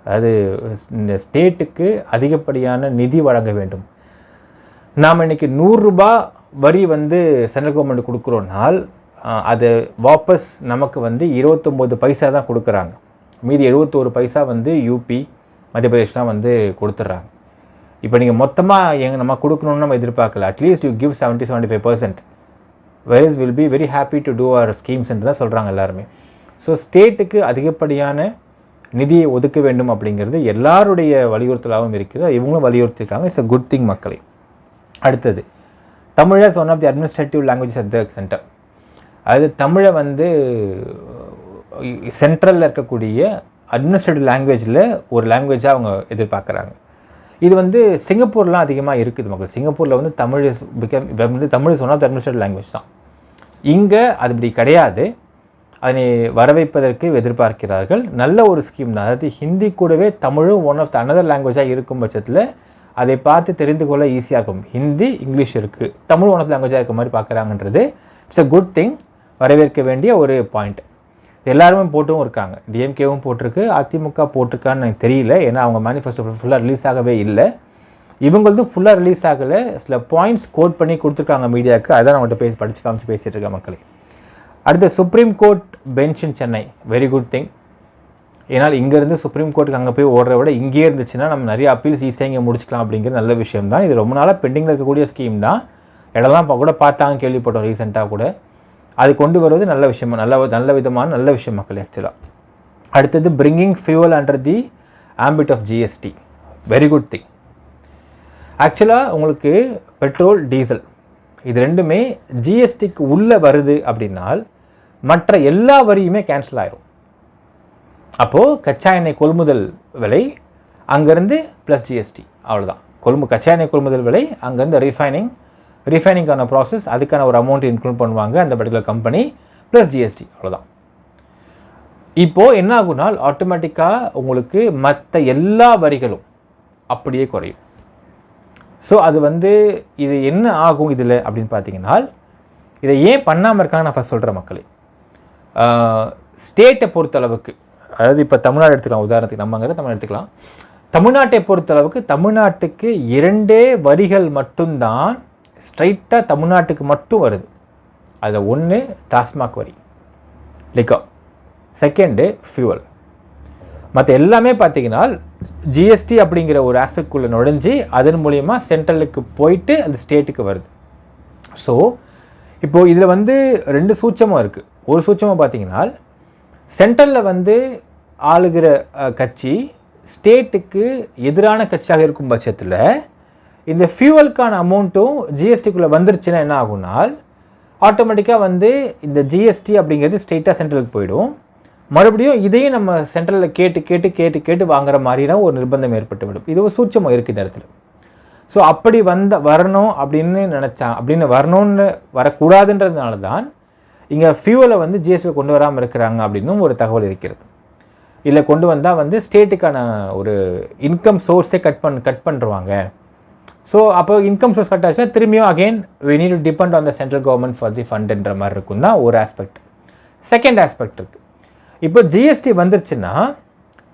அதாவது இந்த ஸ்டேட்டுக்கு அதிகப்படியான நிதி வழங்க வேண்டும். நாம் இன்றைக்கி 100 ரூபா வரி வந்து சென்ட்ரல் கவர்மெண்ட் கொடுக்குறோன்னால் அது வாபஸ் நமக்கு வந்து 29 பைசா தான் கொடுக்குறாங்க. மீதி 71 பைசா வந்து யூபி மத்திய பிரதேஷ்லாம் வந்து கொடுத்துட்றாங்க. இப்போ நீங்கள் மொத்தமாக நம்ம கொடுக்கணும்னு நம்ம எதிர்பார்க்கல. At least you give 70-75%. வெரஸ் will be very happy to do our schemes என்று தான் சொல்கிறாங்க எல்லாருமே. ஸோ ஸ்டேட்டுக்கு அதிகப்படியான நிதியை ஒதுக்க வேண்டும் அப்படிங்கிறது எல்லாருடைய வலியுறுத்தலாகவும் இருக்குது. இவங்களும் வலியுறுத்திருக்காங்க. இட்ஸ் அ குட் திங் மக்களே. அடுத்தது Tamil as one of the administrative languages at the centre. அது தமிழை வந்து சென்ட்ரலில் இருக்கக்கூடிய அட்மினிஸ்ட்ரேட்டிவ் லாங்குவேஜில் ஒரு லாங்குவேஜாக அவங்க எதிர்பார்க்குறாங்க. இது வந்து சிங்கப்பூர்லாம் அதிகமாக இருக்குது மக்கள். சிங்கப்பூரில் வந்து Tamil Tamil one of the administrative language தான். இங்கே அது இப்படி கிடையாது. அதனை வரவைப்பதற்கு எதிர்பார்க்கிறார்கள். நல்ல ஒரு ஸ்கீம் தான். அதாவது ஹிந்தி கூடவே தமிழும் ஒன் ஆஃப் த அனதர் லாங்குவேஜாக இருக்கும் பட்சத்தில் அதை பார்த்து தெரிந்து கொள்ள ஈஸியாக இருக்கும். ஹிந்தி இங்கிலீஷ் இருக்குது, தமிழ் ஒன் ஆஃப் த லாங்குவேஜாக இருக்க மாதிரி பார்க்குறாங்கன்றது இட்ஸ் அ குட் திங், வரவேற்க வேண்டிய ஒரு பாயிண்ட். எல்லாருமே போட்டும் இருக்காங்க. டிஎம்கேவும் போட்டிருக்கு, அதிமுக போட்டிருக்கான்னு எனக்கு தெரியல. ஏன்னா அவங்க மேனிஃபெஸ்டோ ஃபுல்லாக ரிலீஸ் ஆகவே இல்லை. இவங்களது ஃபுல்லாக ரிலீஸ் ஆகலை. சில பாயிண்ட்ஸ் கோட் பண்ணி கொடுத்துருக்காங்க மீடியாவுக்கு. அதான் அவங்கள்ட்ட படித்து காமிச்சு பேசிகிட்டு இருக்கேன் மக்களே. அடுத்த சுப்ரீம் கோர்ட் பெஞ்ச் இன் சென்னை, வெரி குட் திங். ஏன்னால் இங்கேருந்து சுப்ரீம் கோர்ட்டுக்கு அங்கே போய் ஓடுற விட இங்கேயே இருந்துச்சுன்னா நம்ம நிறைய அப்பீல்ஸ் ஈஸியாக இங்கே முடிச்சிக்கலாம் அப்படிங்கிறது நல்ல விஷயம் தான். இது ரொம்ப நாளாக பெண்டிங்கில் இருக்கக்கூடிய ஸ்கீம் தான். இடம்லாம் கூட பார்த்தாங்க, கேள்விப்பட்டோம் ரீசெண்டாக கூட. அது கொண்டு வருவது நல்ல விஷயம், நல்ல விதமான நல்ல விஷயம் மக்கள் ஆக்சுவலாக. அடுத்தது bringing fuel under the ambit of GST, very good thing. ஆக்சுவலாக உங்களுக்கு பெட்ரோல் டீசல் இது ரெண்டுமே ஜிஎஸ்டிக்கு உள்ளே வருது அப்படின்னால் மற்ற எல்லா வரியுமே கேன்சல் ஆயிரும். அப்போது கச்சா எண்ணெய் கொள்முதல் விலை அங்கேருந்து ப்ளஸ் ஜிஎஸ்டி, அவ்வளோதான். கச்சா எண்ணெய் கொள்முதல் விலை அங்கேருந்து ரீஃபைனிங்கான ப்ராசஸ், அதுக்கான ஒரு அமௌண்ட் இன்க்ளூட் பண்ணுவாங்க அந்த பர்டிகுலர் கம்பெனி, ப்ளஸ் ஜிஎஸ்டி, அவ்வளோதான். இப்போது என்ன ஆகுனால் ஆட்டோமேட்டிக்காக உங்களுக்கு மற்ற எல்லா வரிகளும் அப்படியே குறையும். ஸோ அது வந்து இது என்ன ஆகும் இதில் அப்படின்னு பார்த்தீங்கன்னா, இதை ஏன் பண்ணாமல் இருக்காங்க நான் ஃபஸ்ட் சொல்கிறேன் மக்களே. ஸ்டேட்டை பொறுத்தளவுக்கு, அதாவது இப்போ தமிழ்நாடு எடுத்துக்கலாம், உதாரணத்துக்கு நம்மங்கிற தமிழ் எடுத்துக்கலாம். தமிழ்நாட்டை பொறுத்தளவுக்கு தமிழ்நாட்டுக்கு 2 வரிகள் மட்டும்தான் ஸ்ட்ரைட்டாக தமிழ்நாட்டுக்கு மட்டும் வருது. அதில் ஒன்று டாஸ்மாக் வரி, லிக்கர், செகண்டு ஃபியூவல். மற்ற எல்லாமே பார்த்தீங்கன்னா ஜிஎஸ்டி அப்படிங்கிற ஒரு ஆஸ்பெக்ட்குள்ளே நுழைஞ்சி அதன் மூலிமா சென்ட்ரலுக்கு போயிட்டு அது ஸ்டேட்டுக்கு வருது. ஸோ இப்போது இதில் வந்து 2 சூட்சமும் இருக்குது. ஒரு சூட்சமாக பார்த்தீங்கன்னா சென்ட்ரலில் வந்து ஆளுகிற கட்சி ஸ்டேட்டுக்கு எதிரான கட்சியாக இருக்கும் பட்சத்தில் இந்த ஃபியூவலுக்கான அமௌண்ட்டும் ஜிஎஸ்டிக்குள்ளே வந்துருச்சுன்னா என்ன ஆகுனால் ஆட்டோமேட்டிக்காக வந்து இந்த ஜிஎஸ்டி அப்படிங்கிறது ஸ்டேட்டாக சென்ட்ரலுக்கு போயிடும். மறுபடியும் இதையும் நம்ம சென்ட்ரலில் கேட்டு வாங்குற மாதிரினா ஒரு நிர்பந்தம் ஏற்பட்டு விடும். இது ஒரு சூட்சமாக இருக்குது இந்த இடத்துல. ஸோ அப்படி வரணும் அப்படின்னு வரணும்னு வரக்கூடாதுன்றதுனால தான் இங்கே ஃபியூவலை வந்து ஜிஎஸ்டியில் கொண்டு வராமல் இருக்கிறாங்க அப்படின்னும் ஒரு தகவல் இருக்கிறது. இல்லை கொண்டு வந்தால் வந்து ஸ்டேட்டுக்கான ஒரு இன்கம் சோர்ஸே கட் பண்ணுருவாங்க. ஸோ அப்போ இன்கம் சோர்ஸ் கட் ஆச்சுன்னா திரும்பியும் again we need to depend on the central government for the fundன்ற மாதிரி இருக்கும் தான் ஒரு ஆஸ்பெக்ட். செகண்ட் ஆஸ்பெக்ட் இருக்குது. இப்போ ஜிஎஸ்டி வந்துருச்சுன்னா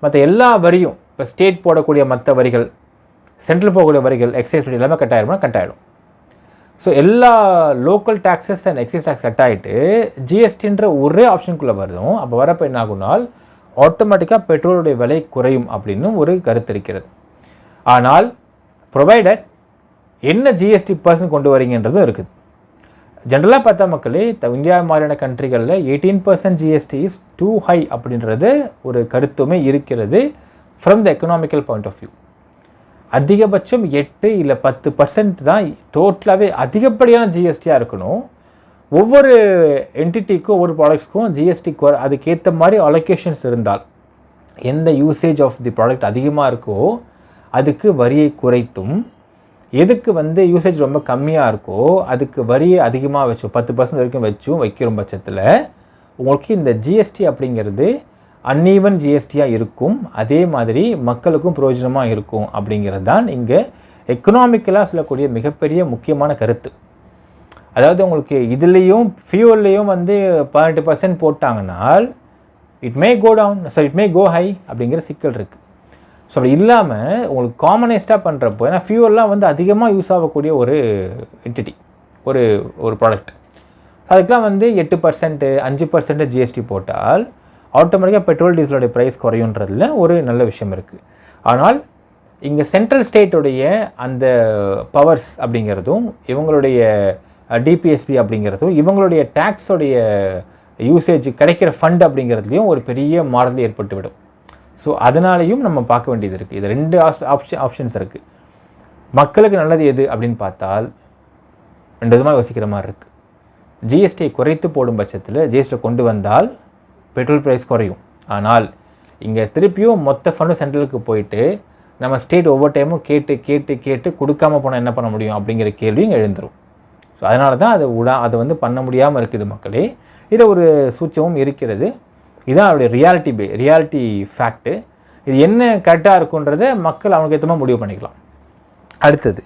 மற்ற எல்லா வரியும், இப்போ ஸ்டேட் போடக்கூடிய மற்ற வரிகள், சென்ட்ரல் போகக்கூடிய வரிகள், எக்ஸைஸ் டியூட்டி எல்லாமே கட் ஆகிடும். ஸோ எல்லா local taxes and excise tax cut ஆகிட்டு ஜிஎஸ்டின்ற ஒரே ஆப்ஷனுக்குள்ளே வருதும். அப்போ வரப்போ என்ன ஆகுனால் ஆட்டோமேட்டிக்காக பெட்ரோலுடைய விலை குறையும் அப்படின்னு ஒரு கருத்து இருக்கிறது. ஆனால் ப்ரொவைடட் என்ன ஜிஎஸ்டி பர்சன்ட் கொண்டு வரீங்கன்றதும் இருக்குது. ஜென்ரலாக பார்த்தா மக்களே, இந்தியா மாதிரியான கண்ட்ரிகளில் 18% ஜிஎஸ்டி இஸ் டூ ஹை அப்படின்றது ஒரு கருத்துமே இருக்கிறது from the economical point of view. அதிகபட்சம் 8 இல்லை 10% தான் டோட்டலாகவே அதிகப்படியான ஜிஎஸ்டியாக இருக்கணும். ஒவ்வொரு என்டிட்டிக்கும் ஒவ்வொரு ப்ராடக்ட்ஸ்க்கும் ஜிஎஸ்டி அதுக்கேற்ற மாதிரி அலோகேஷன்ஸ் இருந்தால், எந்த யூசேஜ் ஆஃப் தி ப்ராடக்ட் அதிகமாக இருக்கோ அதுக்கு வரியை குறைத்தும், எதுக்கு வந்து யூசேஜ் ரொம்ப கம்மியாக இருக்கோ அதுக்கு வரியை அதிகமாக வச்சோம் 10% வரைக்கும் வைக்கிற பட்சத்தில் உங்களுக்கு இந்த ஜிஎஸ்டி அப்படிங்கிறது அன்ஈவன் ஜிஎஸ்டியாக இருக்கும். அதே மாதிரி மக்களுக்கும் பிரயோஜனமாக இருக்கும் அப்படிங்கிறது தான் இங்கே எக்கனாமிக்கலாக சொல்லக்கூடிய மிகப்பெரிய முக்கியமான கருத்து. அதாவது உங்களுக்கு இதுலேயும் ஃபியூவல்லையும் வந்து 18% போட்டாங்கன்னால் it may go down, so it may go high அப்படிங்கிற சிக்கல் இருக்குது. ஸோ அப்படி இல்லாமல் உங்களுக்கு காமனைஸ்டாக பண்ணுறப்போ, ஏன்னா ஃபியூவல்லாம் வந்து அதிகமாக யூஸ் ஆகக்கூடிய ஒரு என்டிட்டி, ஒரு ப்ராடக்ட். அதுக்கெலாம் வந்து 8% 5% ஜிஎஸ்டி போட்டால் ஆட்டோமேட்டிக்காக பெட்ரோல் டீசலோடைய ப்ரைஸ் குறையுன்றதுல ஒரு நல்ல விஷயம் இருக்குது. ஆனால் இங்கே சென்ட்ரல் ஸ்டேட்டுடைய அந்த பவர்ஸ் அப்படிங்கிறதும் இவங்களுடைய டிபிஎஸ்பி அப்படிங்கிறதும் இவங்களுடைய டேக்ஸோடைய யூசேஜ் கிடைக்கிற ஃபண்ட் அப்படிங்கிறதுலையும் ஒரு பெரிய மாறுதல் ஏற்பட்டுவிடும். ஸோ அதனாலையும் நம்ம பார்க்க வேண்டியது இருக்குது. இது 2 ஆப்ஷன்ஸ் இருக்குது. மக்களுக்கு நல்லது எது அப்படின்னு பார்த்தால் 2 விதமாக யோசிக்கிற மாதிரி இருக்குது. ஜிஎஸ்டியை குறைத்து போடும் பட்சத்தில் ஜிஎஸ்டி கொண்டு வந்தால் பெட்ரோல் ப்ரைஸ் குறையும். ஆனால் இங்கே திருப்பியும் மொத்த ஃபண்டும் சென்ட்ரலுக்கு போயிட்டு நம்ம ஸ்டேட் ஒவ்வொரு டைமும் கேட்டு கேட்டு கேட்டு கொடுக்காம போனால் என்ன பண்ண முடியும் அப்படிங்கிற கேள்வியும் எழுந்துடும். ஸோ அதனால தான் அதை வந்து பண்ண முடியாமல் இருக்குது மக்களே. இதில் ஒரு சூட்சமும் இருக்கிறது. இதுதான் அவருடைய ரியாலிட்டி ஃபேக்ட்டு. இது என்ன கரெக்டாக இருக்குன்றதை மக்கள் அவங்களுக்கு ஏற்ற மாதிரி முடிவு பண்ணிக்கலாம். அடுத்தது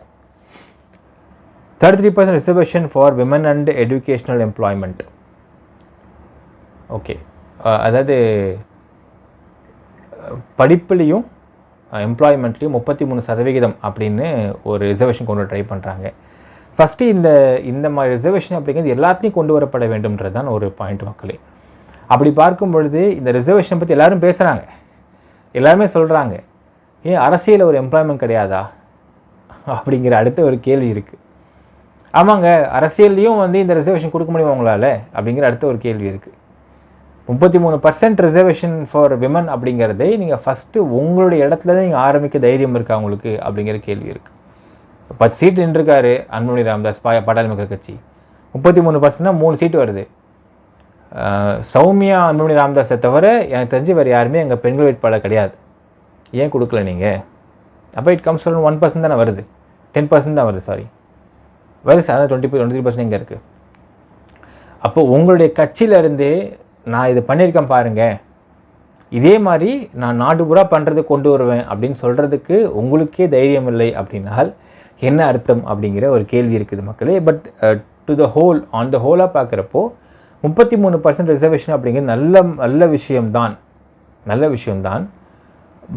33% reservation for women and educational employment. Okay, அதாவது படிப்புலேயும் எம்ப்ளாய்மெண்ட்லேயும் 33% அப்படின்னு ஒரு ரிசர்வேஷன் கொண்டு ட்ரை பண்ணுறாங்க. ஃபஸ்ட்டு இந்த மாதிரி ரிசர்வேஷன் அப்படிங்கிறது எல்லாத்தையும் கொண்டு வரப்பட வேண்டும்ன்றது தான் ஒரு பாயிண்ட் மக்களே. அப்படி பார்க்கும் பொழுது இந்த ரிசர்வேஷன் பற்றி எல்லோரும் பேசுகிறாங்க, எல்லாருமே சொல்கிறாங்க. ஏன் அரசியல் ஒரு எம்ப்ளாய்மெண்ட் கிடையாதா அப்படிங்கிற அடுத்த ஒரு கேள்வி இருக்குது. ஆமாங்க, அரசியல்லையும் வந்து இந்த ரிசர்வேஷன் கொடுக்க முடியும் உங்களால் அப்படிங்கிற அடுத்த ஒரு கேள்வி இருக்குது. 33% ரிசர்வேஷன் ஃபார் விமன் அப்படிங்கிறதை நீங்கள் ஃபஸ்ட்டு உங்களுடைய இடத்துல தான் நீங்கள் ஆரம்பிக்க தைரியம் இருக்கா உங்களுக்கு அப்படிங்கிற கேள்வி இருக்குது. 10 சீட் நின்றுருக்காரு அன்புமணி ராமதாஸ் பாட்டாளி மக்கள் கட்சி. 33%னா 3 சீட்டு வருது. சௌமியா அன்புமணி ராமதாஸை தவிர எனக்கு தெரிஞ்சு வேறு யாருமே எங்கள் பெண்கள் வேட்பாளர் கிடையாது. ஏன் கொடுக்கல நீங்கள்? அப்போ இட் கம்ஸ் 1% தானே வருது, 10% தான் வருது, சாரி வருது. அதான் 23% இங்கே இருக்குது. அப்போ உங்களுடைய கட்சியிலேருந்தே நான் இது பண்ணியிருக்கேன் பாருங்கள், இதே மாதிரி நான் நாடு பூரா பண்ணுறது கொண்டு வருவேன் அப்படின்னு சொல்கிறதுக்கு உங்களுக்கே தைரியம் இல்லை அப்படின்னால் என்ன அர்த்தம் அப்படிங்கிற ஒரு கேள்வி இருக்குது மக்களே. But to the whole on the ஹோலாக பார்க்குறப்போ 33% ரிசர்வேஷன் அப்படிங்கிறது நல்ல விஷயம்தான்.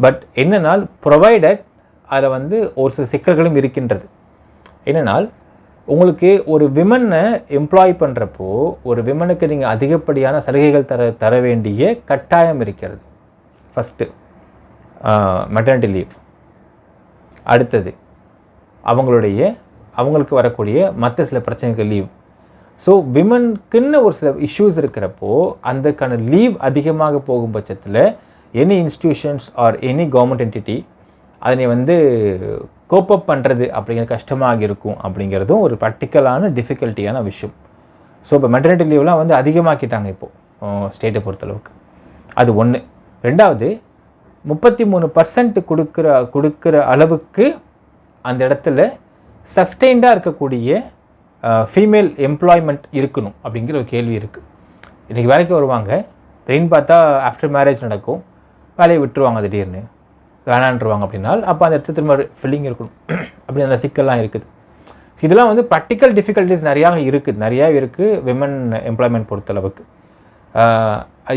பட் என்னென்னால் ப்ரொவைடட் அதில் வந்து ஒரு சில சிக்கல்களும் இருக்கின்றது. என்னென்னால் உங்களுக்கு ஒரு விமனை எம்ப்ளாய் பண்ணுறப்போ ஒரு விமனுக்கு நீங்கள் அதிகப்படியான சலுகைகள் தர வேண்டிய கட்டாயம் இருக்கிறது. ஃபஸ்ட்டு மெட்டர்னிட்டி லீவ், அடுத்தது அவங்களுக்கு வரக்கூடிய மற்ற சில பிரச்சனைகள் லீவ். ஸோ விமனுக்குன்னு ஒரு சில இஷ்யூஸ் இருக்கிறப்போ அதுக்கான லீவ் அதிகமாக போகும் பட்சத்தில் any institutions or any government entity அதனை வந்து கோப்பப் பண்ணுறது அப்படிங்கிற கஷ்டமாக இருக்கும் அப்படிங்கிறதும் ஒரு ப்ராக்டிக்கலான டிஃபிகல்ட்டியான விஷயம். ஸோ இப்போ மெட்டர்னிட்டி லீவ்லாம் வந்து அதிகமாக்கிட்டாங்க இப்போது ஸ்டேட்டை பொறுத்தளவுக்கு. அது ஒன்று. ரெண்டாவது 33% கொடுக்குற அளவுக்கு அந்த இடத்துல சஸ்டெயின்டாக இருக்கக்கூடிய ஃபீமேல் எம்ப்ளாய்மெண்ட் இருக்கணும் அப்படிங்கிற ஒரு கேள்வி இருக்குது. இன்றைக்கி வேலைக்கு வருவாங்க, ட்ரெயின் பார்த்தா ஆஃப்டர் மேரேஜ் நடக்கும், வேலையை விட்டுருவாங்க திடீர்னு வேணான்ருவாங்க அப்படின்னால் அப்போ அந்த இடத்துல திரும்ப ஃபில்லிங் இருக்கணும் அப்படி அந்த சிக்கல்லாம் இருக்குது. இதெல்லாம் வந்து ப்ராக்டிக்கல் டிஃபிகல்ட்டிஸ் நிறையா இருக்குது விமன் எம்ப்ளாய்மெண்ட் பொறுத்தளவுக்கு.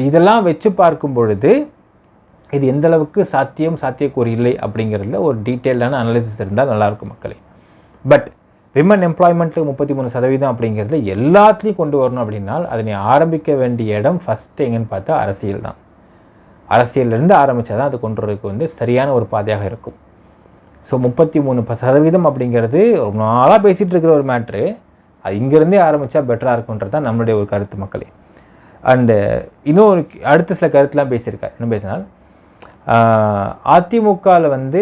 இதெல்லாம் வச்சு பார்க்கும் பொழுது இது எந்தளவுக்கு சாத்தியக்கூறு இல்லை அப்படிங்கிறதுல ஒரு டீட்டெயிலான அனாலிசிஸ் இருந்தால் நல்லாயிருக்கும் மக்களே. பட் விமன் எம்ப்ளாய்மெண்ட்டில் 33% அப்படிங்கிறதுல எல்லாத்துலேயும் கொண்டு வரணும் அப்படின்னால் அதனை ஆரம்பிக்க வேண்டிய இடம் ஃபஸ்ட்டு எங்கன்னு பார்த்தா அரசியல் தான். அரசியலிருந்து ஆரம்பித்தா தான் அது கொண்டு வரதுக்கு வந்து சரியான ஒரு பாதையாக இருக்கும். ஸோ 33% அப்படிங்கிறது ரொம்ப நாளாக பேசிகிட்டு இருக்கிற ஒரு மேட்ரு. அது இங்கேருந்தே ஆரம்பித்தா பெட்டராக இருக்குன்றது தான் நம்மளுடைய ஒரு கருத்து மக்களே. அண்டு இன்னும் அடுத்த சில கருத்துலாம் பேசியிருக்கார். என்ன பேசினால் அதிமுகவில் வந்து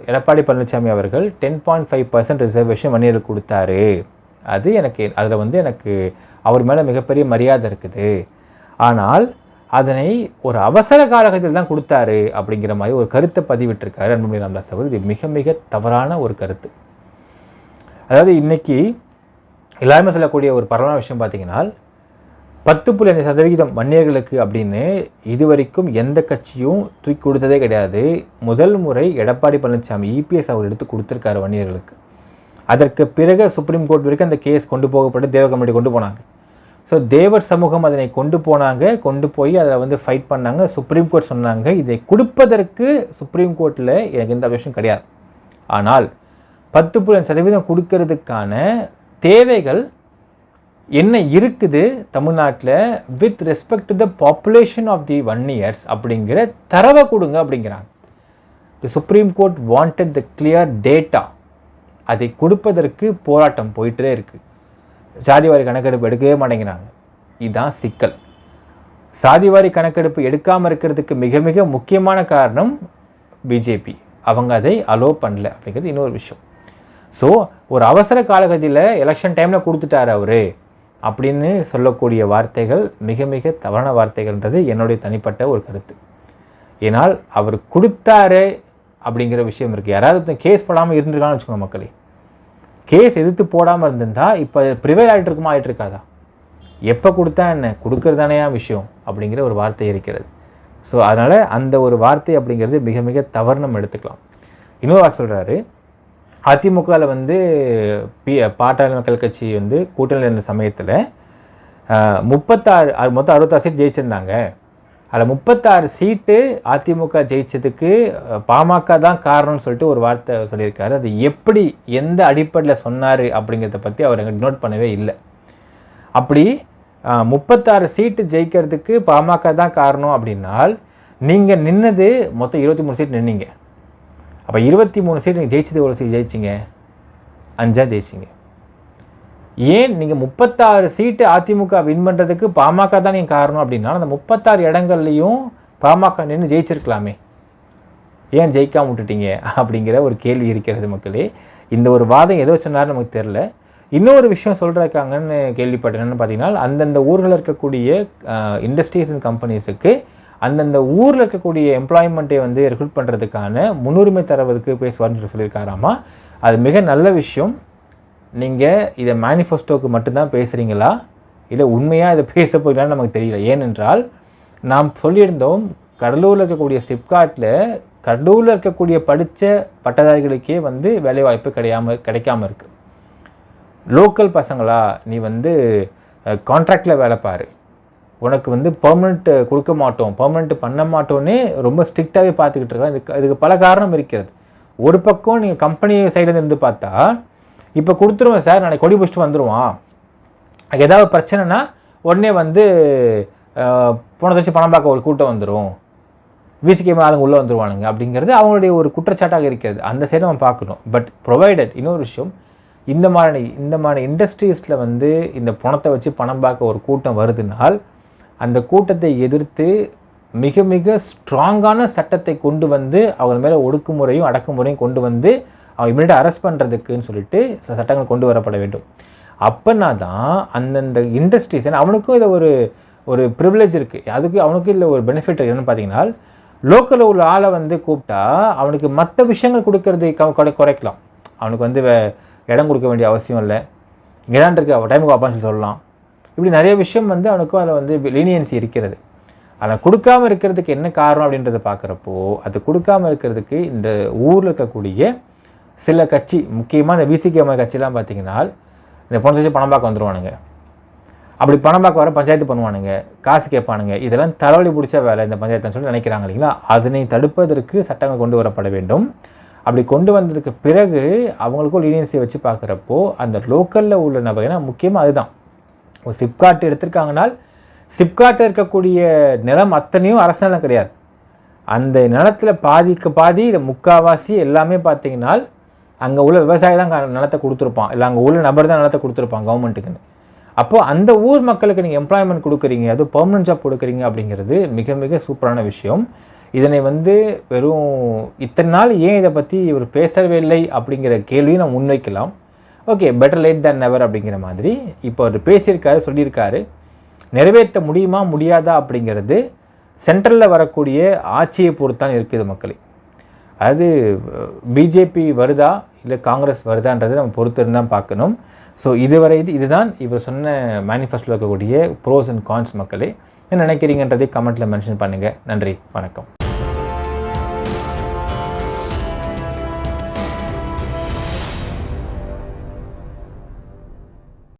எடப்பாடி பழனிசாமி அவர்கள் 10.5% ரிசர்வேஷன் வன்னியருக்கு கொடுத்தாரு. அதில் வந்து எனக்கு அவர் மேலே மிகப்பெரிய மரியாதை இருக்குது. ஆனால் அதனை ஒரு அவசர காலகட்டத்தில் தான் கொடுத்தாரு அப்படிங்கிற மாதிரி ஒரு கருத்தை பதிவிட்டிருக்காரு அன்புமணி ராமதாஸ் அவர். இது மிக மிக தவறான ஒரு கருத்து. அதாவது இன்றைக்கி எல்லாருமே சொல்லக்கூடிய ஒரு பரவான விஷயம் பார்த்திங்கன்னா 10.5% வன்னியர்களுக்கு அப்படின்னு இதுவரைக்கும் எந்த கட்சியும் தூக்கி கொடுத்ததே கிடையாது. முதல் முறை எடப்பாடி பழனிசாமி இபிஎஸ் அவர் எடுத்து கொடுத்துருக்காரு வன்னியர்களுக்கு. அதற்கு பிறகு சுப்ரீம் கோர்ட் வரைக்கும் அந்த கேஸ் கொண்டு போகப்பட்டு தேவ கமிட்டி கொண்டு போனாங்க. ஸோ தேவர் சமூகம் அதனை கொண்டு போய் அதை வந்து ஃபைட் பண்ணாங்க. சுப்ரீம் கோர்ட் சொன்னாங்க இதை கொடுப்பதற்கு சுப்ரீம் கோர்ட்டில் எனக்கு எந்த விஷயம் கிடையாது. ஆனால் 10.5% கொடுக்கறதுக்கான தேவைகள் என்ன இருக்குது தமிழ்நாட்டில் with respect to the population of the 1 years அப்படிங்கிற தரவை கொடுங்க அப்படிங்கிறாங்க. The Supreme Court wanted the clear data. அதை கொடுப்பதற்கு போராட்டம் போயிட்டே இருக்குது. சாதிவாரி கணக்கெடுப்பு எடுக்கவே மாட்டேங்கிறாங்க. இதுதான் சிக்கல். சாதிவாரி கணக்கெடுப்பு எடுக்காமல் இருக்கிறதுக்கு மிக மிக முக்கியமான காரணம் பிஜேபி. அவங்க அதை அலோவ் பண்ணல அப்படிங்கிறது இன்னொரு விஷயம். ஸோ ஒரு அவசர காலகட்டத்தில் எலெக்ஷன் டைமில் கொடுத்துட்டார் அவர் அப்படின்னு சொல்லக்கூடிய வார்த்தைகள் மிக மிக தவறான வார்த்தைகள்ன்றது என்னுடைய தனிப்பட்ட ஒரு கருத்து. ஏன்னால் அவர் கொடுத்தாரு அப்படிங்கிற விஷயம் இருக்குது. யாராவது கேஸ் போடாமல் இருந்திருக்கான்னு வச்சுக்கோங்க மக்களே. கேஸ் எதிர்த்து போடாமல் இருந்திருந்தால் இப்போ ப்ரிவைல் ஆகிட்டு இருக்குமா ஆகிட்டு இருக்காதா? எப்போ கொடுத்தா என்ன, கொடுக்கறதானையா விஷயம் அப்படிங்கிற ஒரு வார்த்தை இருக்கிறது. ஸோ அதனால் அந்த ஒரு வார்த்தை அப்படிங்கிறது மிக மிக தவறு நம்ம எடுத்துக்கலாம். இன்னொரு சொல்கிறாரு, அதிமுகவில் வந்து பாட்டாளி மக்கள் கட்சி வந்து கூட்டணியில் இருந்த சமயத்தில் 36 மொத்தம் 66 சீட் ஜெயிச்சிருந்தாங்க. அதில் 36 சீட்டு அதிமுக ஜெயிச்சதுக்கு பாமக தான் காரணம்னு சொல்லிட்டு ஒரு வார்த்தை சொல்லியிருக்காரு. அது எப்படி எந்த அடிப்படையில் சொன்னார் அப்படிங்கிறத பற்றி அவர் எங்களுக்கு நோட் பண்ணவே இல்லை. அப்படி 36 சீட்டு ஜெயிக்கிறதுக்கு பாமக தான் காரணம் அப்படின்னால் நீங்கள் நின்னது மொத்தம் 23 சீட் நின்னீங்க. அப்போ 23 சீட் நீங்கள் ஜெயிச்சது எவ்வளோ சீட் ஜெயிச்சிங்க? 5 ஜெயிச்சிங்க. ஏன் நீங்கள் 36 சீட்டு அதிமுக வின் பண்ணுறதுக்கு பாமக தான் நீங்கள் காரணம் அப்படின்னா அந்த 36 இடங்கள்லையும் பாமக நின்று ஜெயிச்சிருக்கலாமே, ஏன் ஜெயிக்காம விட்டுட்டீங்க அப்படிங்கிற ஒரு கேள்வி இருக்கிறது மக்களே. இந்த ஒரு வாதம் எதோ சொன்னார் நமக்கு தெரில. இன்னொரு விஷயம் சொல்கிறாங்கன்னு கேள்விப்பட்டேன். என்னென்னு பார்த்தீங்கன்னா, அந்தந்த ஊரில் இருக்கக்கூடிய இண்டஸ்ட்ரீஸ் அண்ட் கம்பெனிஸுக்கு அந்தந்த ஊரில் இருக்கக்கூடிய எம்ப்ளாய்மெண்ட்டை வந்து ரெக்ரூட் பண்ணுறதுக்கான முன்னுரிமை தருவதற்கு பேசுவார்னு சொல்லியிருக்காராமா. அது மிக நல்ல விஷயம். நீங்கள் இதை மேனிஃபெஸ்டோவுக்கு மட்டும்தான் பேசுகிறீங்களா இல்லை உண்மையாக இதை பேச போகிறான்னு நமக்கு தெரியல. ஏனென்றால் நாம் சொல்லியிருந்தோம், கடலூரில் இருக்கக்கூடிய சிப்காட்டில் கடலூரில் இருக்கக்கூடிய படித்த பட்டதாரிகளுக்கே வந்து வேலைவாய்ப்பு கிடைக்காமல் இருக்குது. லோக்கல் பசங்களா நீ வந்து கான்ட்ராக்டில் வேலை பாரு, உனக்கு வந்து பெர்மனெண்ட் கொடுக்க மாட்டோம், பெர்மனெண்ட் பண்ண மாட்டோன்னே ரொம்ப ஸ்ட்ரிக்டாகவே பார்த்துக்கிட்டு இருக்கோம். இதுக்கு பல காரணம் இருக்கிறது. ஒரு பக்கம் நீங்கள் கம்பெனி சைடுலேருந்து பார்த்தா இப்போ கொடுத்துருவோம் சார், நாளைக்கு கொடி பிடிச்சிட்டு வந்துடுவான், ஏதாவது பிரச்சனைனா உடனே வந்து போனதை வச்சு பணம் பார்க்க ஒரு கூட்டம் வந்துடும், விசிகே ஆளுங்க உள்ளே வந்துடுவானுங்க அப்படிங்கிறது அவங்களுடைய ஒரு குற்றச்சாட்டாக இருக்கிறது. அந்த சைடு நம்ம பார்க்கணும். பட் ப்ரொவைடட் இன்னொரு விஷயம், இந்த மாதிரி இண்டஸ்ட்ரீஸில் வந்து இந்த பணத்தை வச்சு பணம் பார்க்க ஒரு கூட்டம் வருதுனால் அந்த கூட்டத்தை எதிர்த்து மிக மிக ஸ்ட்ராங்கான சட்டத்தை கொண்டு வந்து அவங்க மேலே ஒடுக்குமுறையும் அடக்குமுறையும் கொண்டு வந்து அவங்க இமீடியட்டாக அரெஸ்ட் பண்ணுறதுக்குன்னு சொல்லிட்டு சட்டங்கள் கொண்டு வரப்பட வேண்டும். அப்போனா தான் அந்தந்த இண்டஸ்ட்ரீஸ், ஏன்னா அவனுக்கும் இதை ஒரு ப்ரிவிலேஜ் இருக்குது, அதுக்கு அவனுக்கும் இல்லை ஒரு பெனிஃபிட் என்னென்னு பார்த்தீங்கன்னா, லோக்கலில் உள்ள ஆளை வந்து கூப்பிட்டா அவனுக்கு மற்ற விஷயங்கள் கொடுக்கறது குறைக்கலாம். அவனுக்கு வந்து இடம் கொடுக்க வேண்டிய அவசியம் இல்லை, இங்கே தான் இருக்குது அவள் டைமுக்கு வாப்பான்னு சொல்லலாம். இப்படி நிறைய விஷயம் வந்து அவனுக்கும் அதில் வந்து லீனியன்சி இருக்கிறது. ஆனால் கொடுக்காமல் இருக்கிறதுக்கு என்ன காரணம் அப்படின்றத பார்க்குறப்போ, அது கொடுக்காமல் இருக்கிறதுக்கு இந்த ஊரில் இருக்கக்கூடிய சில கட்சி, முக்கியமாக இந்த விசிகே கட்சிலாம் பார்த்திங்கன்னா இந்த பணத்தை வச்சு பணம் பார்க்க வந்துடுவானுங்க. அப்படி பணம் பார்க்க வர பஞ்சாயத்து பண்ணுவானுங்க, காசு கேட்பானுங்க. இதெல்லாம் தலைவலி பிடிச்ச வேலை இந்த பஞ்சாயத்துன்னு சொல்லி நினைக்கிறாங்க இல்லைங்களா. அதனை தடுப்பதற்கு சட்டங்கள் கொண்டு வரப்பட வேண்டும். அப்படி கொண்டு வந்ததுக்கு பிறகு அவங்களுக்கும் லீனியன்சியை வச்சு பார்க்குறப்போ அந்த லோக்கலில் உள்ள நபர், ஏன்னா முக்கியமாக அதுதான், ஒரு சிப்காட் எடுத்திருக்காங்கனால் சிப்காட்டில் இருக்கக்கூடிய நிலம் அத்தனையும் அரசு நிலம் கிடையாது. அந்த நிலத்தில் பாதிக்கு பாதி இல்லை முக்கால்வாசி எல்லாமே பார்த்தீங்கன்னா அங்கே உள்ள விவசாயி தான் நிலத்தை கொடுத்துருப்பான், இல்லை அங்கே உள்ள நபர் தான் நிலத்தை கொடுத்துருப்பான் கவர்மெண்ட்டுக்குன்னு. அப்போது அந்த ஊர் மக்களுக்கு நீங்கள் எம்ப்ளாய்மெண்ட் கொடுக்குறீங்க, அதுவும் பெர்மனன்ட் ஜாப் கொடுக்குறீங்க அப்படிங்கிறது மிக மிக சூப்பரான விஷயம். இதனை வந்து வெறும் இத்தனை நாள் ஏன் இதை பற்றி இவர் பேசவே இல்லை அப்படிங்கிற கேள்வியை நம்ம முன்வைக்கலாம். Okay, better late than never அப்படிங்கிற மாதிரி இப்போ அவர் பேசியிருக்காரு, சொல்லியிருக்காரு. நிறைவேற்ற முடியுமா முடியாதா அப்படிங்கிறது சென்ட்ரலில் வரக்கூடிய ஆட்சியை பொறுத்தான் இருக்குது மக்களே. அது பிஜேபி வருதா இல்லை காங்கிரஸ் வருதான்றது நம்ம பொறுத்திருந்தான் பார்க்கணும். ஸோ இதுதான் இவர் சொன்ன மேனிஃபெஸ்டோவில் இருக்கக்கூடிய ப்ரோஸ் அண்ட் கான்ஸ். மக்களே என்ன நினைக்கிறீங்கன்றதை கமெண்ட்டில் மென்ஷன் பண்ணுங்கள். நன்றி, வணக்கம்.